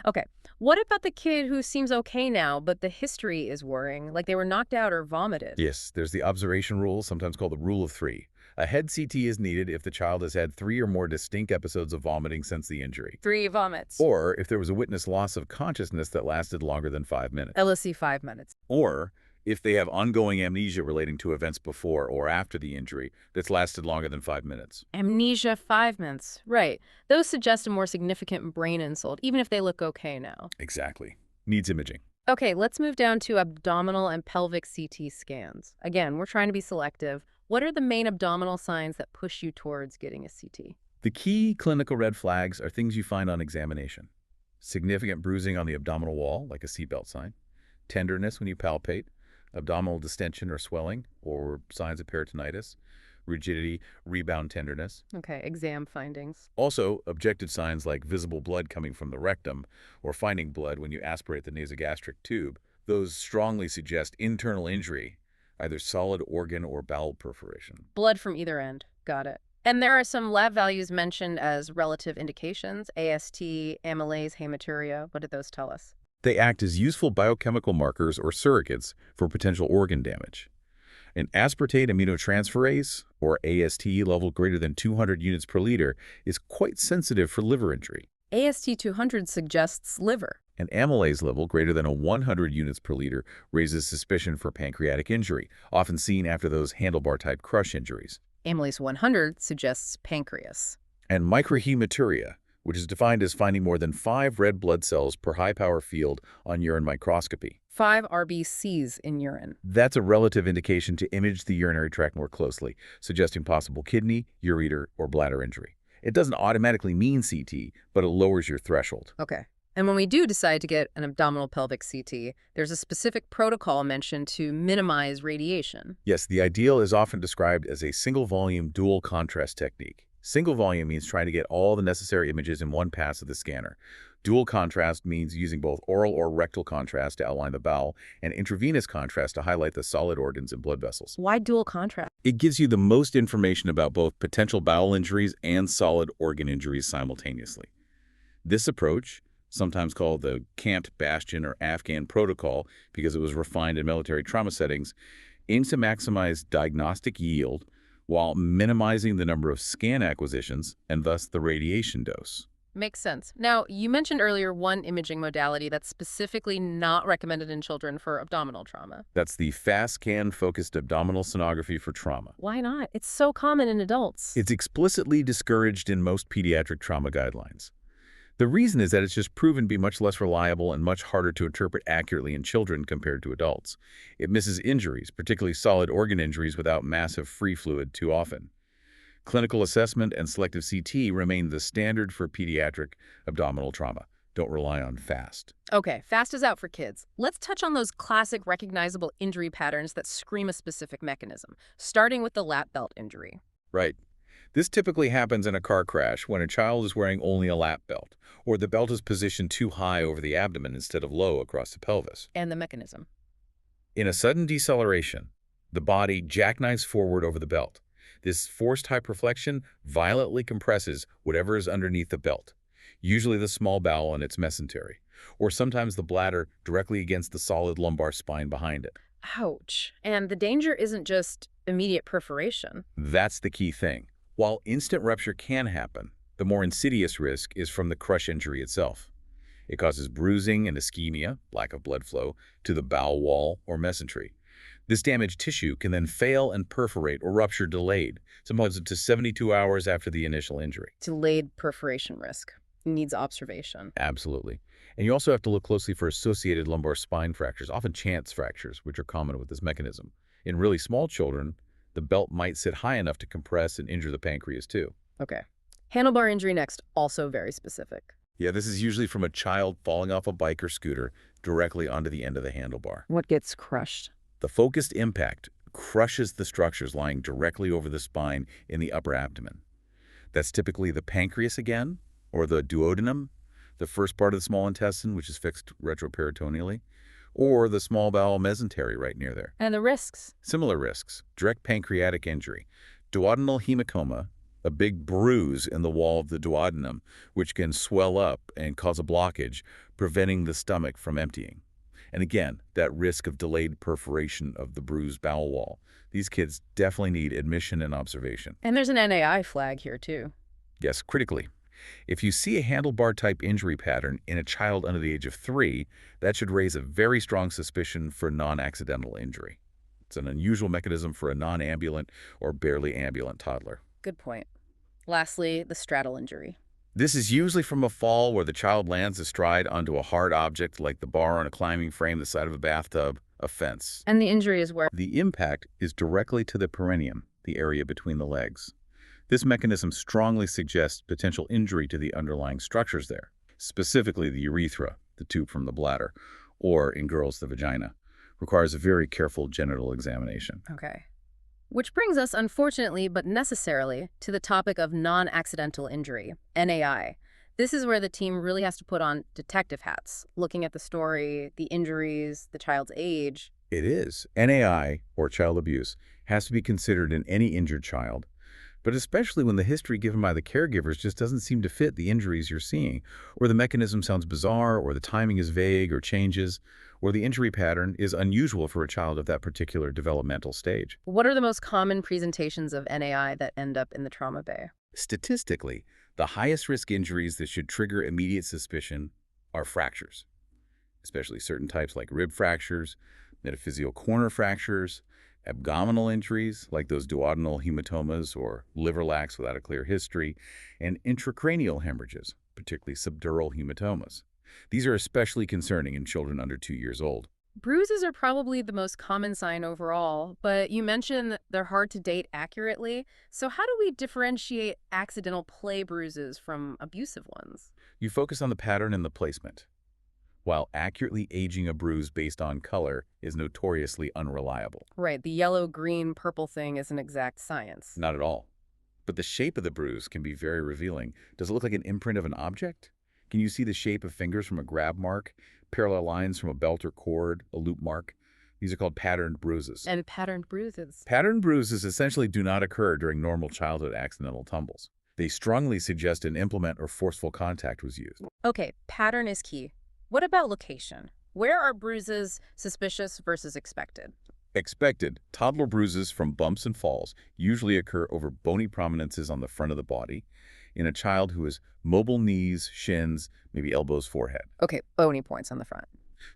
Okay, what about the kid who seems okay now, but the history is worrying, like they were knocked out or vomited? Yes, there's the observation rule, sometimes called the rule of 3. A head CT is needed if the child has had 3 or more distinct episodes of vomiting since the injury. 3 vomits. Or if there was a witness loss of consciousness that lasted longer than 5 minutes. LSC 5 minutes. Or if they have ongoing amnesia relating to events before or after the injury that's lasted longer than 5 minutes. Amnesia 5 minutes. Right. Those suggest a more significant brain insult, even if they look okay now. Exactly. Needs imaging. Okay, let's move down to abdominal and pelvic CT scans. Again, we're trying to be selective. What are the main abdominal signs that push you towards getting a CT? The key clinical red flags are things you find on examination. Significant bruising on the abdominal wall, like a seatbelt sign. Tenderness when you palpate. Abdominal distension or swelling, or signs of peritonitis. Rigidity, rebound tenderness. Okay, exam findings. Also, objective signs like visible blood coming from the rectum or finding blood when you aspirate the nasogastric tube. Those strongly suggest internal injury, either solid organ or bowel perforation. Blood from either end. Got it. And there are some lab values mentioned as relative indications, AST, amylase, hematuria. What do those tell us? They act as useful biochemical markers or surrogates for potential organ damage. An aspartate aminotransferase, or AST level greater than 200 units per liter, is quite sensitive for liver injury. AST 200 suggests liver. An amylase level greater than 100 units per liter raises suspicion for pancreatic injury, often seen after those handlebar-type crush injuries. Amylase 100 suggests pancreas. And microhematuria, which is defined as finding more than 5 red blood cells per high-power field on urine microscopy. 5 RBCs in urine. That's a relative indication to image the urinary tract more closely, suggesting possible kidney, ureter, or bladder injury. It doesn't automatically mean CT, but it lowers your threshold. Okay. And when we do decide to get an abdominal pelvic CT, there's a specific protocol mentioned to minimize radiation. Yes, the ideal is often described as a single-volume dual contrast technique. Single volume means trying to get all the necessary images in one pass of the scanner. Dual contrast means using both oral or rectal contrast to outline the bowel and intravenous contrast to highlight the solid organs and blood vessels. Why dual contrast? It gives you the most information about both potential bowel injuries and solid organ injuries simultaneously. This approach, sometimes called the Camped Bastion or Afghan protocol because it was refined in military trauma settings, aims to maximize diagnostic yield while minimizing the number of scan acquisitions and thus the radiation dose. Makes sense. Now, you mentioned earlier one imaging modality that's specifically not recommended in children for abdominal trauma. That's the fast-scan-focused abdominal sonography for trauma. Why not? It's so common in adults. It's explicitly discouraged in most pediatric trauma guidelines. The reason is that it's just proven to be much less reliable and much harder to interpret accurately in children compared to adults. It misses injuries, particularly solid organ injuries without massive free fluid too often. Clinical assessment and selective CT remain the standard for pediatric abdominal trauma. Don't rely on FAST. Okay, FAST is out for kids. Let's touch on those classic recognizable injury patterns that scream a specific mechanism, starting with the lap belt injury. Right. This typically happens in a car crash when a child is wearing only a lap belt, or the belt is positioned too high over the abdomen instead of low across the pelvis. And the mechanism. In a sudden deceleration, the body jackknives forward over the belt. This forced hyperflexion violently compresses whatever is underneath the belt, usually the small bowel and its mesentery, or sometimes the bladder directly against the solid lumbar spine behind it. Ouch. And the danger isn't just immediate perforation. That's the key thing. While instant rupture can happen, the more insidious risk is from the crush injury itself. It causes bruising and ischemia, lack of blood flow, to the bowel wall or mesentery. This damaged tissue can then fail and perforate or rupture delayed, sometimes up to 72 hours after the initial injury. Delayed perforation risk. Needs observation. Absolutely. And you also have to look closely for associated lumbar spine fractures, often chance fractures, which are common with this mechanism. In really small children, the belt might sit high enough to compress and injure the pancreas too. Okay. Handlebar injury next, also very specific. Yeah, this is usually from a child falling off a bike or scooter directly onto the end of the handlebar. What gets crushed? The focused impact crushes the structures lying directly over the spine in the upper abdomen. That's typically the pancreas again, or the duodenum, the first part of the small intestine, which is fixed retroperitoneally, or the small bowel mesentery right near there. And the risks? Similar risks: direct pancreatic injury, duodenal hematoma, a big bruise in the wall of the duodenum, which can swell up and cause a blockage, preventing the stomach from emptying. And again, that risk of delayed perforation of the bruised bowel wall. These kids definitely need admission and observation. And there's an NAI flag here, too. Yes, critically. If you see a handlebar-type injury pattern in a child under the age of 3, that should raise a very strong suspicion for non-accidental injury. It's an unusual mechanism for a non-ambulant or barely ambulant toddler. Good point. Lastly, the straddle injury. This is usually from a fall where the child lands astride onto a hard object like the bar on a climbing frame, the side of a bathtub, a fence. And the injury is where? The impact is directly to the perineum, the area between the legs. This mechanism strongly suggests potential injury to the underlying structures there, specifically the urethra, the tube from the bladder, or in girls, the vagina. Requires a very careful genital examination. Okay. Which brings us, unfortunately but necessarily, to the topic of non-accidental injury, NAI. This is where the team really has to put on detective hats, looking at the story, the injuries, the child's age. It is. NAI, or child abuse, has to be considered in any injured child, but especially when the history given by the caregivers just doesn't seem to fit the injuries you're seeing, or the mechanism sounds bizarre, or the timing is vague or changes, or the injury pattern is unusual for a child of that particular developmental stage. What are the most common presentations of NAI that end up in the trauma bay? Statistically, the highest risk injuries that should trigger immediate suspicion are fractures, especially certain types like rib fractures, metaphyseal corner fractures, abdominal injuries like those duodenal hematomas or liver lacs without a clear history, and intracranial hemorrhages, particularly subdural hematomas. These are especially concerning in children under 2 years old. Bruises are probably the most common sign overall, but you mentioned they're hard to date accurately. So how do we differentiate accidental play bruises from abusive ones? You focus on the pattern and the placement, while accurately aging a bruise based on color is notoriously unreliable. Right, the yellow, green, purple thing isn't exact science. Not at all. But the shape of the bruise can be very revealing. Does it look like an imprint of an object? Can you see the shape of fingers from a grab mark, parallel lines from a belt or cord, a loop mark? These are called patterned bruises. And patterned bruises. Patterned bruises essentially do not occur during normal childhood accidental tumbles. They strongly suggest an implement or forceful contact was used. Okay, pattern is key. What about location? Where are bruises suspicious versus expected? Expected, toddler bruises from bumps and falls usually occur over bony prominences on the front of the body in a child who has mobile knees, shins, maybe elbows, forehead. Okay, bony points on the front.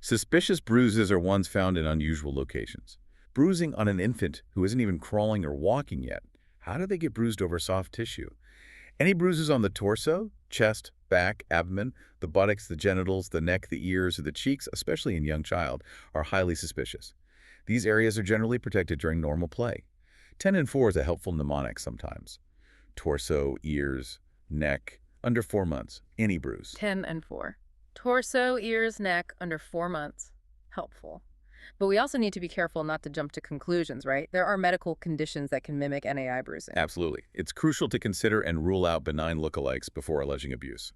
Suspicious bruises are ones found in unusual locations. Bruising on an infant who isn't even crawling or walking yet. How do they get bruised over soft tissue? Any bruises on the torso, chest, back, abdomen, the buttocks, the genitals, the neck, the ears, or the cheeks, especially in young child, are highly suspicious. These areas are generally protected during normal play. 10 and 4 is a helpful mnemonic sometimes. Torso, ears, neck, under 4 months, any bruise. 10 and 4. Torso, ears, neck, under 4 months. Helpful. But we also need to be careful not to jump to conclusions, right? There are medical conditions that can mimic NAI bruising. Absolutely. It's crucial to consider and rule out benign lookalikes before alleging abuse.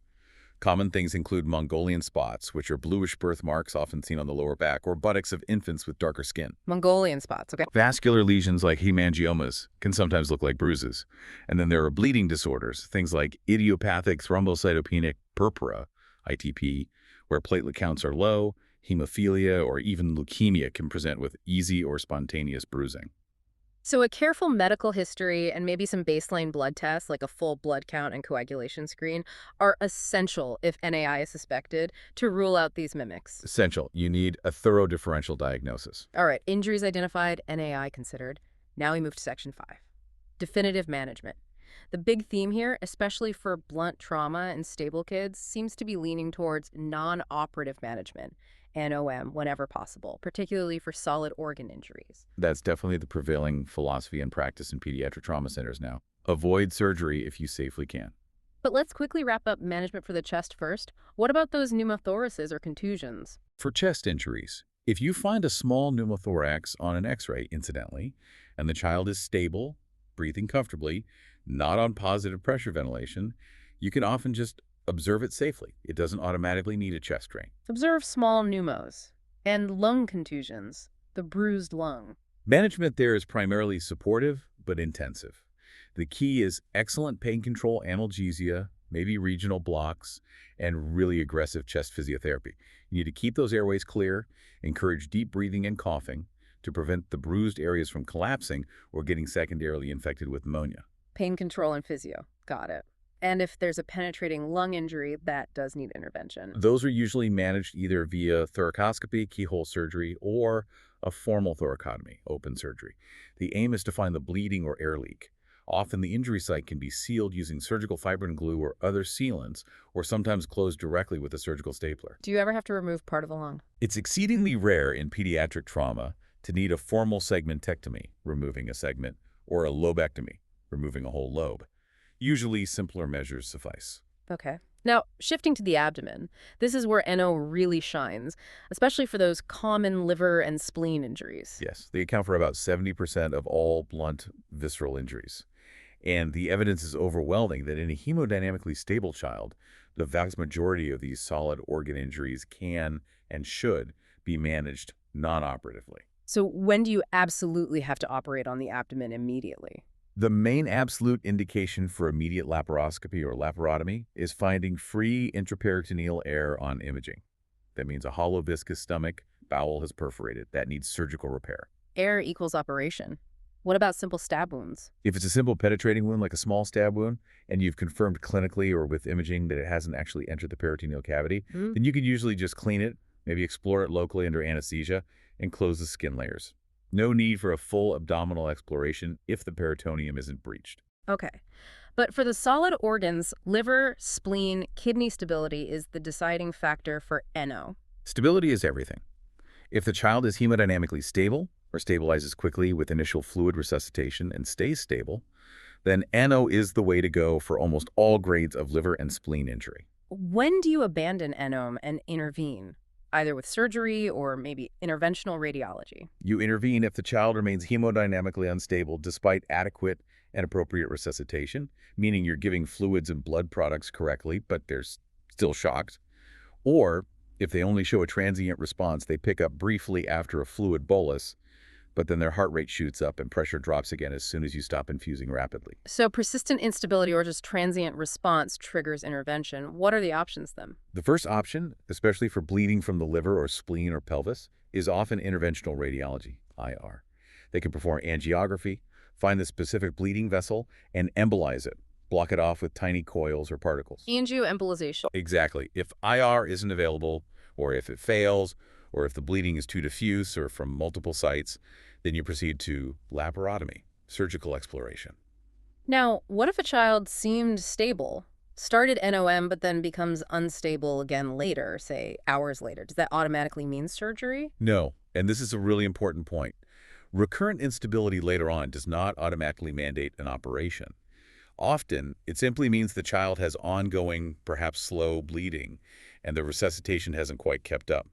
Common things include Mongolian spots, which are bluish birthmarks often seen on the lower back, or buttocks of infants with darker skin. Mongolian spots, okay. Vascular lesions like hemangiomas can sometimes look like bruises. And then there are bleeding disorders, things like idiopathic thrombocytopenic purpura, ITP, where platelet counts are low. Hemophilia or even leukemia can present with easy or spontaneous bruising. So a careful medical history and maybe some baseline blood tests, like a full blood count and coagulation screen, are essential if NAI is suspected to rule out these mimics. Essential. You need a thorough differential diagnosis. All right, injuries identified, NAI considered. Now we move to Section 5. Definitive management. The big theme here, especially for blunt trauma and stable kids, seems to be leaning towards non-operative management. NOM whenever possible, particularly for solid organ injuries. That's definitely the prevailing philosophy and practice in pediatric trauma centers now. Avoid surgery if you safely can. But let's quickly wrap up management for the chest first. What about those pneumothoraces or contusions? For chest injuries, if you find a small pneumothorax on an x-ray, incidentally, and the child is stable, breathing comfortably, not on positive pressure ventilation, you can often just observe it safely. It doesn't automatically need a chest drain. Observe small pneumos and lung contusions, the bruised lung. Management there is primarily supportive but intensive. The key is excellent pain control analgesia, maybe regional blocks, and really aggressive chest physiotherapy. You need to keep those airways clear, encourage deep breathing and coughing to prevent the bruised areas from collapsing or getting secondarily infected with pneumonia. Pain control and physio. Got it. And if there's a penetrating lung injury, that does need intervention. Those are usually managed either via thoracoscopy, keyhole surgery, or a formal thoracotomy, open surgery. The aim is to find the bleeding or air leak. Often the injury site can be sealed using surgical fibrin glue or other sealants, or sometimes closed directly with a surgical stapler. Do you ever have to remove part of the lung? It's exceedingly rare in pediatric trauma to need a formal segmentectomy, removing a segment, or a lobectomy, removing a whole lobe. Usually simpler measures suffice. Okay. Now, shifting to the abdomen, this is where NO really shines, especially for those common liver and spleen injuries. Yes, they account for about 70% of all blunt visceral injuries. And the evidence is overwhelming that in a hemodynamically stable child, the vast majority of these solid organ injuries can and should be managed non-operatively. So when do you absolutely have to operate on the abdomen immediately? The main absolute indication for immediate laparoscopy or laparotomy is finding free intraperitoneal air on imaging. That means a hollow viscous stomach, bowel has perforated. That needs surgical repair. Air equals operation. What about simple stab wounds? If it's a simple penetrating wound like a small stab wound, and you've confirmed clinically or with imaging that it hasn't actually entered the peritoneal cavity, then you can usually just clean it, maybe explore it locally under anesthesia, and close the skin layers. No need for a full abdominal exploration if the peritoneum isn't breached. Okay. But for the solid organs, liver, spleen, kidney stability is the deciding factor for NO. Stability is everything. If the child is hemodynamically stable or stabilizes quickly with initial fluid resuscitation and stays stable, then NO is the way to go for almost all grades of liver and spleen injury. When do you abandon NO and intervene? Either with surgery or maybe interventional radiology? You intervene if the child remains hemodynamically unstable despite adequate and appropriate resuscitation, meaning you're giving fluids and blood products correctly, but they're still shocked. Or if they only show a transient response, they pick up briefly after a fluid bolus, but then their heart rate shoots up and pressure drops again as soon as you stop infusing rapidly. So persistent instability or just transient response triggers intervention. What are the options then? The first option, especially for bleeding from the liver or spleen or pelvis, is often interventional radiology, IR. They can perform angiography, find the specific bleeding vessel, and embolize it, block it off with tiny coils or particles. Angioembolization. Exactly. If IR isn't available, or if it fails, or if the bleeding is too diffuse or from multiple sites, then you proceed to laparotomy, surgical exploration. Now, what if a child seemed stable, started NOM, but then becomes unstable again later, say hours later? Does that automatically mean surgery? No, and this is a really important point. Recurrent instability later on does not automatically mandate an operation. Often, it simply means the child has ongoing, perhaps slow bleeding, and the resuscitation hasn't quite kept up.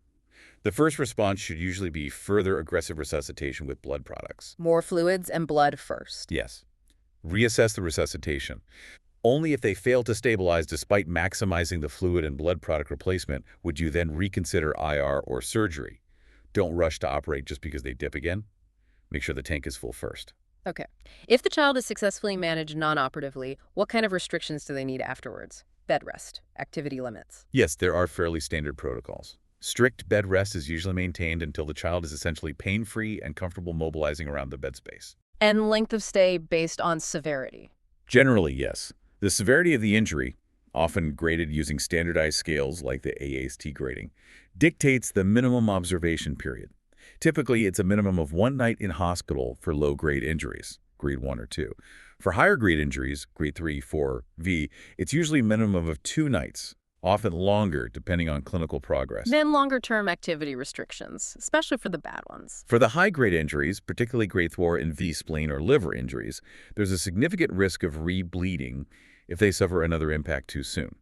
The first response should usually be further aggressive resuscitation with blood products. More fluids and blood first. Yes. Reassess the resuscitation. Only if they fail to stabilize despite maximizing the fluid and blood product replacement would you then reconsider IR or surgery. Don't rush to operate just because they dip again. Make sure the tank is full first. Okay. If the child is successfully managed non-operatively, what kind of restrictions do they need afterwards? Bed rest, activity limits. Yes, there are fairly standard protocols. Strict bed rest is usually maintained until the child is essentially pain-free and comfortable mobilizing around the bed space. And length of stay based on severity? Generally, yes. The severity of the injury, often graded using standardized scales like the AAST grading, dictates the minimum observation period. Typically, it's a minimum of 1 night in hospital for low-grade injuries, grade 1 or 2. For higher-grade injuries, grade 3, 4, V, it's usually a minimum of 2 nights, often longer depending on clinical progress. Then longer-term activity restrictions, especially for the bad ones. For the high-grade injuries, particularly grade 4 and V spleen or liver injuries, there's a significant risk of re-bleeding if they suffer another impact too soon.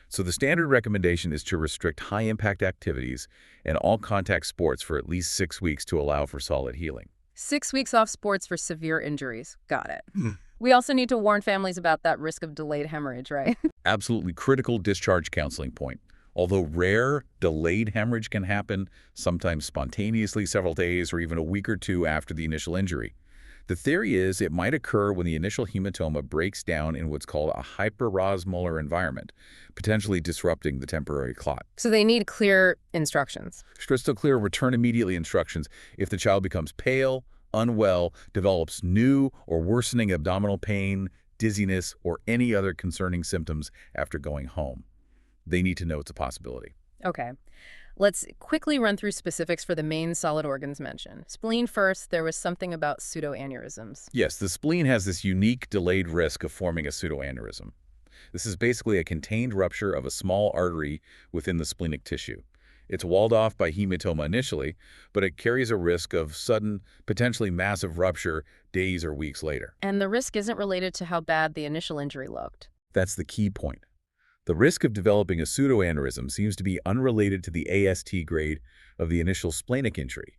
So the standard recommendation is to restrict high-impact activities and all contact sports for at least 6 weeks to allow for solid healing. 6 weeks off sports for severe injuries. Got it. We also need to warn families about that risk of delayed hemorrhage, right? Absolutely critical discharge counseling point. Although rare, delayed hemorrhage can happen, sometimes spontaneously several days or even a week or 2 after the initial injury. The theory is it might occur when the initial hematoma breaks down in what's called a hyperosmolar environment, potentially disrupting the temporary clot. So they need clear instructions. Crystal clear return immediately instructions if the child becomes pale, unwell, develops new or worsening abdominal pain, dizziness, or any other concerning symptoms after going home. They need to know it's a possibility. Okay. Let's quickly run through specifics for the main solid organs mentioned. Spleen first, there was something about pseudoaneurysms. Yes, the spleen has this unique delayed risk of forming a pseudoaneurysm. This is basically a contained rupture of a small artery within the splenic tissue. It's walled off by hematoma initially, but it carries a risk of sudden, potentially massive rupture days or weeks later. And the risk isn't related to how bad the initial injury looked. That's the key point. The risk of developing a pseudoaneurysm seems to be unrelated to the AST grade of the initial splenic injury.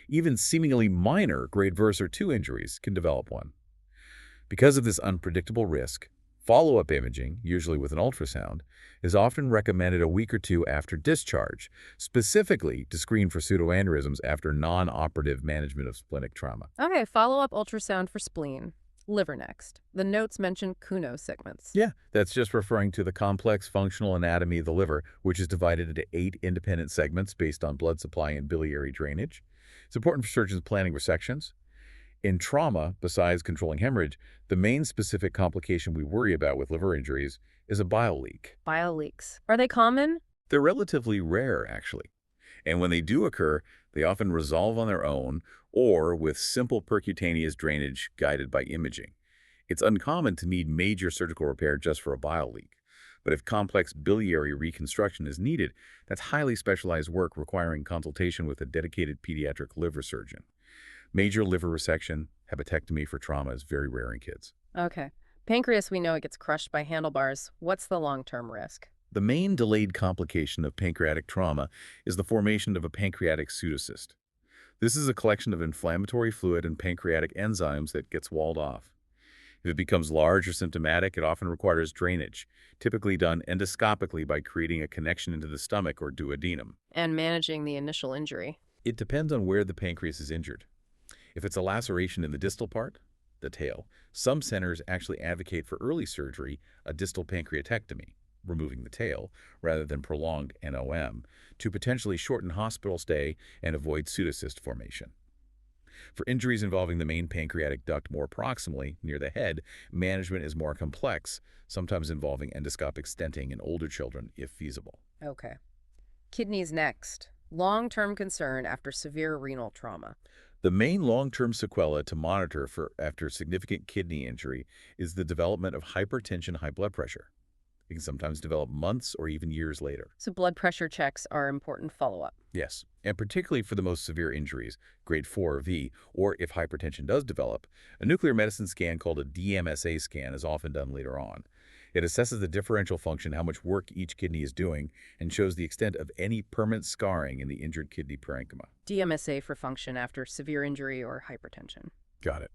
Even seemingly minor grade Verser II injuries can develop one. Because of this unpredictable risk, follow-up imaging, usually with an ultrasound, is often recommended a week or two after discharge, specifically to screen for pseudoaneurysms after non-operative management of splenic trauma. Okay, follow-up ultrasound for spleen. Liver next. The notes mention Kuno segments. Yeah, that's just referring to the complex functional anatomy of the liver, which is divided into 8 independent segments based on blood supply and biliary drainage. It's important for surgeons planning resections. In trauma, besides controlling hemorrhage, the main specific complication we worry about with liver injuries is a bile leak. Bile leaks. Are they common? They're relatively rare, actually. And when they do occur, they often resolve on their own or with simple percutaneous drainage guided by imaging. It's uncommon to need major surgical repair just for a bile leak. But if complex biliary reconstruction is needed, that's highly specialized work requiring consultation with a dedicated pediatric liver surgeon. Major liver resection, hepatectomy for trauma is very rare in kids. Okay. Pancreas, we know it gets crushed by handlebars. What's the long-term risk? The main delayed complication of pancreatic trauma is the formation of a pancreatic pseudocyst. This is a collection of inflammatory fluid and pancreatic enzymes that gets walled off. If it becomes large or symptomatic, it often requires drainage, typically done endoscopically by creating a connection into the stomach or duodenum. And managing the initial injury. It depends on where the pancreas is injured. If it's a laceration in the distal part, the tail, some centers actually advocate for early surgery, a distal pancreatectomy, removing the tail, rather than prolonged NOM, to potentially shorten hospital stay and avoid pseudocyst formation. For injuries involving the main pancreatic duct more proximally, near the head, management is more complex, sometimes involving endoscopic stenting in older children, if feasible. Okay. Kidneys next. Long-term concern after severe renal trauma. The main long-term sequela to monitor after significant kidney injury is the development of hypertension, high blood pressure. It can sometimes develop months or even years later. So blood pressure checks are important follow-up. Yes, and particularly for the most severe injuries, grade 4 or V, or if hypertension does develop, a nuclear medicine scan called a DMSA scan is often done later on. It assesses the differential function, how much work each kidney is doing, and shows the extent of any permanent scarring in the injured kidney parenchyma. DMSA for function after severe injury or hypertension. Got it.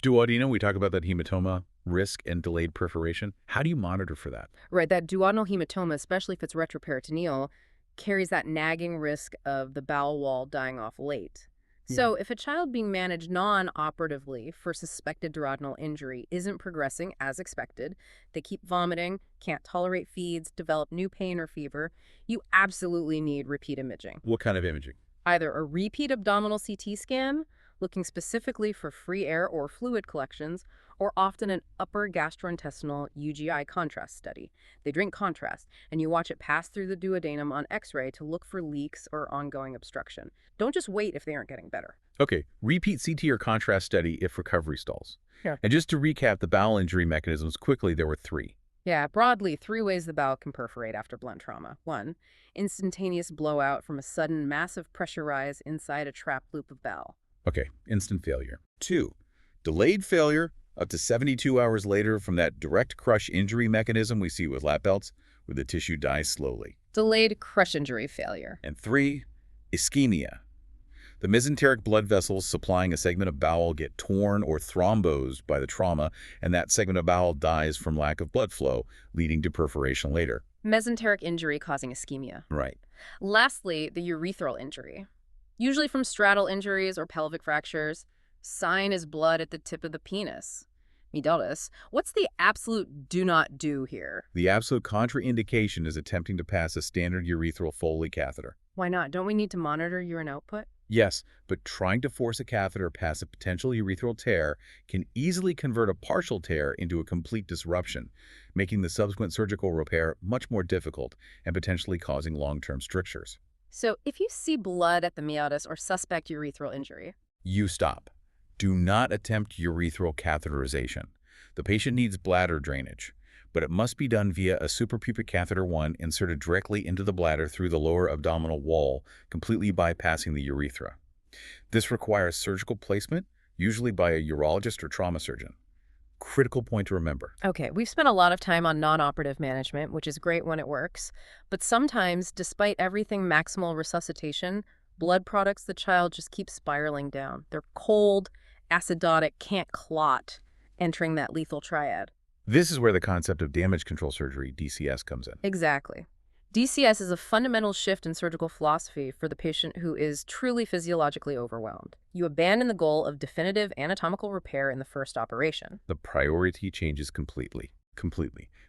Duodenum, we talk about that hematoma risk and delayed perforation. How do you monitor for that? Right, that duodenal hematoma, especially if it's retroperitoneal, carries that nagging risk of the bowel wall dying off late. So if a child being managed non-operatively for suspected duodenal injury isn't progressing as expected, they keep vomiting, can't tolerate feeds, develop new pain or fever, you absolutely need repeat imaging. What kind of imaging? Either a repeat abdominal CT scan, looking specifically for free air or fluid collections, or often an upper gastrointestinal UGI contrast study. They drink contrast, and you watch it pass through the duodenum on X-ray to look for leaks or ongoing obstruction. Don't just wait if they aren't getting better. Okay, repeat CT or contrast study if recovery stalls. Yeah. And just to recap the bowel injury mechanisms quickly, there were 3. Yeah, broadly, 3 ways the bowel can perforate after blunt trauma. 1, instantaneous blowout from a sudden massive pressure rise inside a trapped loop of bowel. Okay, instant failure. 2, delayed failure up to 72 hours later from that direct crush injury mechanism we see with lap belts, where the tissue dies slowly. Delayed crush injury failure. And 3, ischemia. The mesenteric blood vessels supplying a segment of bowel get torn or thrombosed by the trauma, and that segment of bowel dies from lack of blood flow, leading to perforation later. Mesenteric injury causing ischemia. Right. Lastly, the urethral injury. Usually from straddle injuries or pelvic fractures. Sign is blood at the tip of the penis. Medeltis. What's the absolute do not do here? The absolute contraindication is attempting to pass a standard urethral Foley catheter. Why not? Don't we need to monitor urine output? Yes, but trying to force a catheter past a potential urethral tear can easily convert a partial tear into a complete disruption, making the subsequent surgical repair much more difficult and potentially causing long-term strictures. So if you see blood at the meatus or suspect urethral injury, You stop. Do not attempt urethral catheterization. The patient needs bladder drainage, but it must be done via a suprapubic catheter 1 inserted directly into the bladder through the lower abdominal wall, completely bypassing the urethra. This requires surgical placement, usually by a urologist or trauma surgeon. Critical point to remember. okay, we've spent a lot of time on non-operative management, which is great when it works, but sometimes, despite everything maximal resuscitation, blood products the child just keep spiraling down. They're cold, acidotic, can't clot, entering that lethal triad. This is where the concept of damage control surgery, DCS, comes in. Exactly. DCS is a fundamental shift in surgical philosophy for the patient who is truly physiologically overwhelmed. You abandon the goal of definitive anatomical repair in the first operation. The priority changes completely.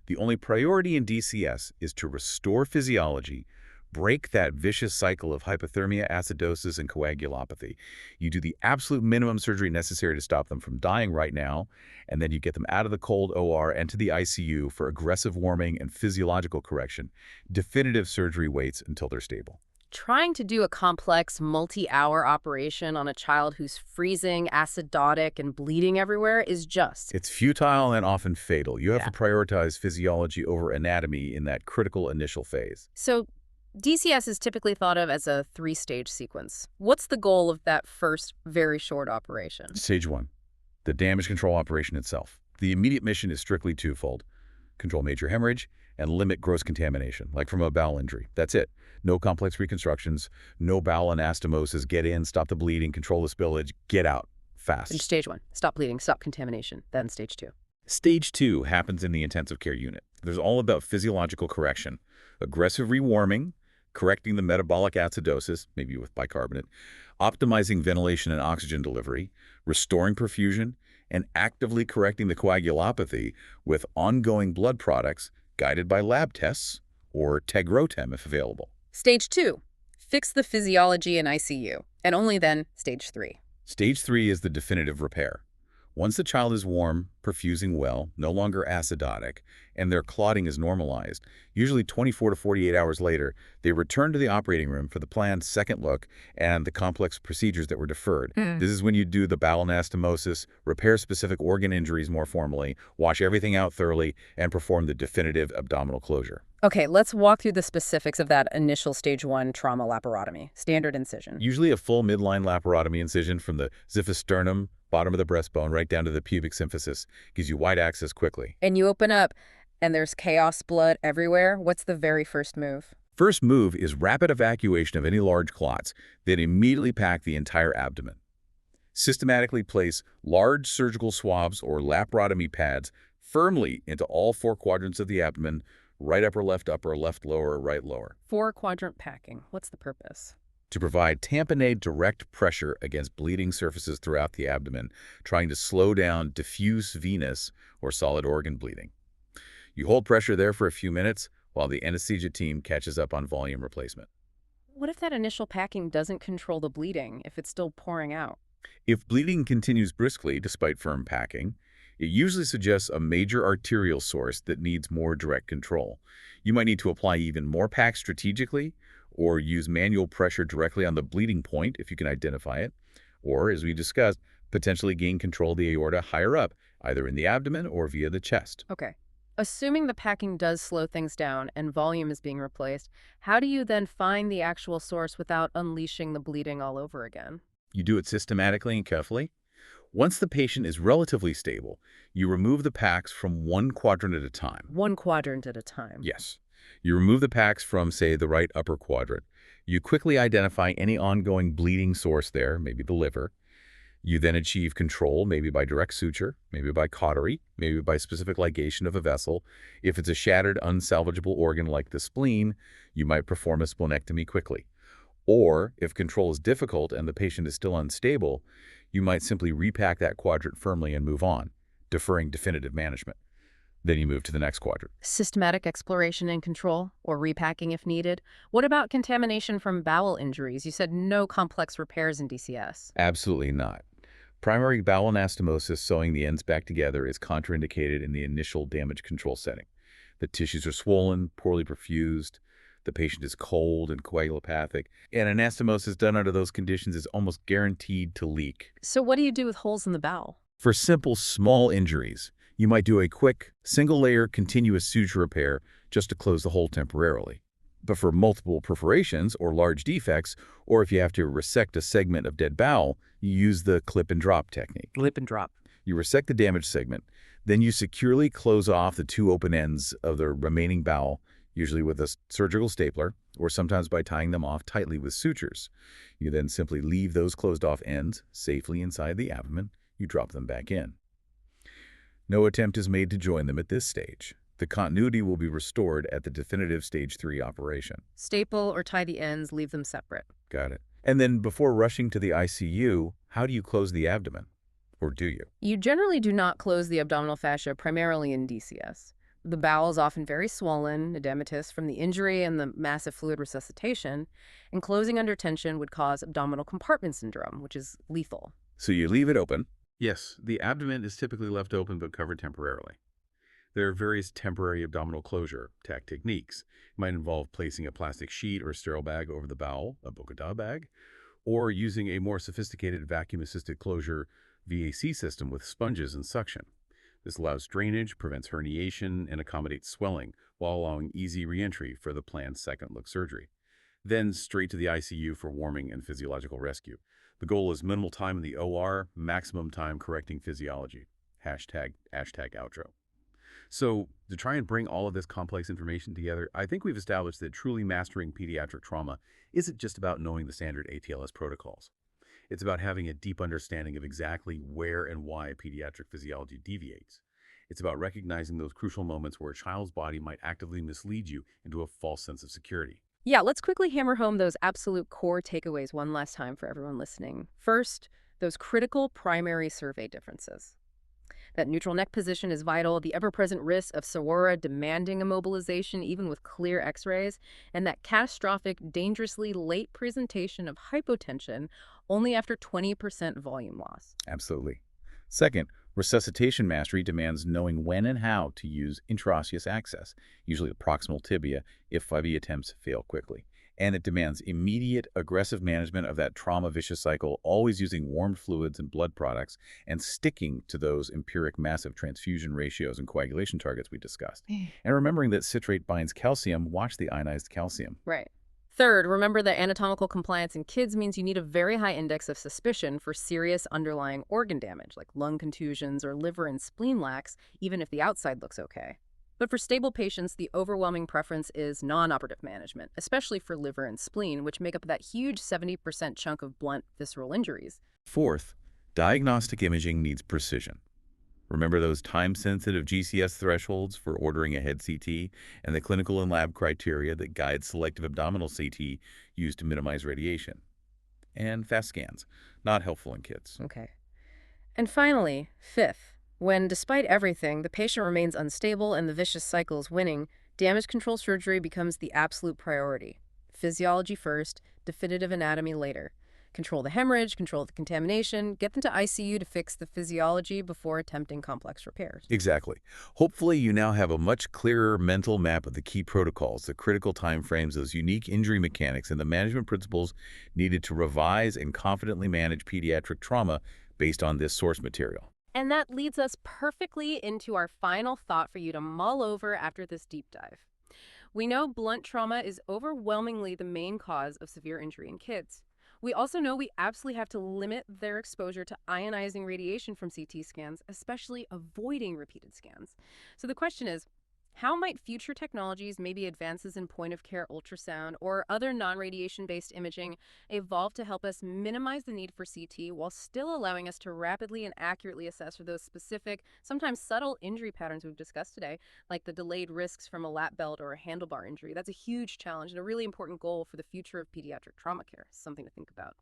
The only priority in DCS is to restore physiology, break that vicious cycle of hypothermia, acidosis, and coagulopathy. You do the absolute minimum surgery necessary to stop them from dying right now, and then you get them out of the cold OR and to the ICU for aggressive warming and physiological correction. Definitive surgery waits until they're stable. Trying to do a complex multi-hour operation on a child who's freezing, acidotic, and bleeding everywhere is just... It's futile and often fatal. You have Yeah. to prioritize physiology over anatomy in that critical initial phase. So DCS is typically thought of as a 3-stage sequence. What's the goal of that first, very short operation? Stage 1, the damage control operation itself. The immediate mission is strictly twofold: control major hemorrhage and limit gross contamination, like from a bowel injury. That's it. No complex reconstructions, no bowel anastomosis. Get in, stop the bleeding, control the spillage, get out fast. And stage 1, stop bleeding, stop contamination. Then stage 2. Stage 2 happens in the intensive care unit. There's all about physiological correction, aggressive rewarming, correcting the metabolic acidosis, maybe with bicarbonate, optimizing ventilation and oxygen delivery, restoring perfusion, and actively correcting the coagulopathy with ongoing blood products guided by lab tests or tegrotem if available. Stage 2, fix the physiology in ICU. And only then stage 3. Stage 3 is the definitive repair. Once the child is warm, perfusing well, no longer acidotic, and their clotting is normalized, usually 24 to 48 hours later, they return to the operating room for the planned second look and the complex procedures that were deferred. This is when you do the bowel anastomosis, repair specific organ injuries more formally, wash everything out thoroughly, and perform the definitive abdominal closure. Okay, let's walk through the specifics of that initial stage 1 trauma laparotomy. Standard incision. Usually a full midline laparotomy incision from the xiphisternum, bottom of the breastbone, right down to the pubic symphysis. Gives you wide access quickly. And you open up, and there's chaos blood everywhere. What's the very first move? First move is rapid evacuation of any large clots, then immediately pack the entire abdomen. Systematically place large surgical swabs or laparotomy pads firmly into all 4 quadrants of the abdomen, right upper, left lower, right lower. 4-quadrant packing. What's the purpose? To provide tamponade direct pressure against bleeding surfaces throughout the abdomen, trying to slow down diffuse venous or solid organ bleeding. You hold pressure there for a few minutes while the anesthesia team catches up on volume replacement. What if that initial packing doesn't control the bleeding, if it's still pouring out? If bleeding continues briskly despite firm packing, it usually suggests a major arterial source that needs more direct control. You might need to apply even more pack strategically, or use manual pressure directly on the bleeding point if you can identify it, or, as we discussed, potentially gain control of the aorta higher up, either in the abdomen or via the chest. Okay. Assuming the packing does slow things down and volume is being replaced, how do you then find the actual source without unleashing the bleeding all over again? You do it systematically and carefully. Once the patient is relatively stable, you remove the packs from 1 quadrant at a time. 1 quadrant at a time. Yes. You remove the packs from, say, the right upper quadrant. You quickly identify any ongoing bleeding source there, maybe the liver. You then achieve control, maybe by direct suture, maybe by cautery, maybe by specific ligation of a vessel. If it's a shattered, unsalvageable organ like the spleen, you might perform a splenectomy quickly. Or, if control is difficult and the patient is still unstable, You might simply repack that quadrant firmly and move on, deferring definitive management. Then you move to the next quadrant. Systematic exploration and control, or repacking if needed. What about contamination from bowel injuries? You said no complex repairs in DCS. Absolutely not. Primary bowel anastomosis, sewing the ends back together, is contraindicated in the initial damage control setting. The tissues are swollen, poorly perfused, the patient is cold and coagulopathic, and anastomosis done under those conditions is almost guaranteed to leak. So what do you do with holes in the bowel? For simple, small injuries, you might do a quick, single-layer continuous suture repair just to close the hole temporarily. But for multiple perforations or large defects, or if you have to resect a segment of dead bowel, you use the clip and drop technique. Clip and drop. You resect the damaged segment, then you securely close off the two open ends of the remaining bowel, usually with a surgical stapler, or sometimes by tying them off tightly with sutures. You then simply leave those closed off ends safely inside the abdomen. You drop them back in. No attempt is made to join them at this stage. The continuity will be restored at the definitive stage 3 operation. Staple or tie the ends, leave them separate. Got it. And then before rushing to the ICU, how do you close the abdomen? Or do you? You generally do not close the abdominal fascia primarily in DCS. The bowel is often very swollen, edematous from the injury and the massive fluid resuscitation, and closing under tension would cause abdominal compartment syndrome, which is lethal. So you leave it open. Yes, the abdomen is typically left open but covered temporarily. There are various temporary abdominal closure techniques. It might involve placing a plastic sheet or sterile bag over the bowel, a Bocata bag, or using a more sophisticated vacuum-assisted closure VAC system with sponges and suction. This allows drainage, prevents herniation, and accommodates swelling while allowing easy reentry for the planned second-look surgery. Then straight to the ICU for warming and physiological rescue. The goal is minimal time in the OR, maximum time correcting physiology. Hashtag outro. So, to try and bring all of this complex information together, I think we've established that truly mastering pediatric trauma isn't just about knowing the standard ATLS protocols. It's about having a deep understanding of exactly where and why pediatric physiology deviates. It's about recognizing those crucial moments where a child's body might actively mislead you into a false sense of security. Yeah, let's quickly hammer home those absolute core takeaways one last time for everyone listening. First, those critical primary survey differences. That neutral neck position is vital, the ever-present risk of SCIWORA demanding immobilization even with clear x-rays, and that catastrophic, dangerously late presentation of hypotension only after 20% volume loss. Absolutely. Second, resuscitation mastery demands knowing when and how to use intraosseous access, usually the proximal tibia, if IV attempts fail quickly. And it demands immediate, aggressive management of that trauma vicious cycle, always using warm fluids and blood products, and sticking to those empiric massive transfusion ratios and coagulation targets we discussed. And remembering that citrate binds calcium, watch the ionized calcium. Right. Third, remember that anatomical compliance in kids means you need a very high index of suspicion for serious underlying organ damage, like lung contusions or liver and spleen lacs, even if the outside looks okay. But for stable patients, the overwhelming preference is non-operative management, especially for liver and spleen, which make up that huge 70% chunk of blunt visceral injuries. Fourth, diagnostic imaging needs precision. Remember those time-sensitive GCS thresholds for ordering a head CT and the clinical and lab criteria that guide selective abdominal CT used to minimize radiation. And fast scans, not helpful in kids. Okay. And finally, fifth, when, despite everything, the patient remains unstable and the vicious cycle is winning, damage control surgery becomes the absolute priority. Physiology first, definitive anatomy later. Control the hemorrhage, control the contamination, get them to ICU to fix the physiology before attempting complex repairs. Exactly. Hopefully you now have a much clearer mental map of the key protocols, the critical timeframes, those unique injury mechanics, and the management principles needed to revise and confidently manage pediatric trauma based on this source material. And that leads us perfectly into our final thought for you to mull over after this deep dive. We know blunt trauma is overwhelmingly the main cause of severe injury in kids. We also know we absolutely have to limit their exposure to ionizing radiation from CT scans, especially avoiding repeated scans. So the question is, how might future technologies, maybe advances in point-of-care ultrasound or other non-radiation-based imaging, evolve to help us minimize the need for CT while still allowing us to rapidly and accurately assess for those specific, sometimes subtle injury patterns we've discussed today, like the delayed risks from a lap belt or a handlebar injury? That's a huge challenge and a really important goal for the future of pediatric trauma care. Something to think about.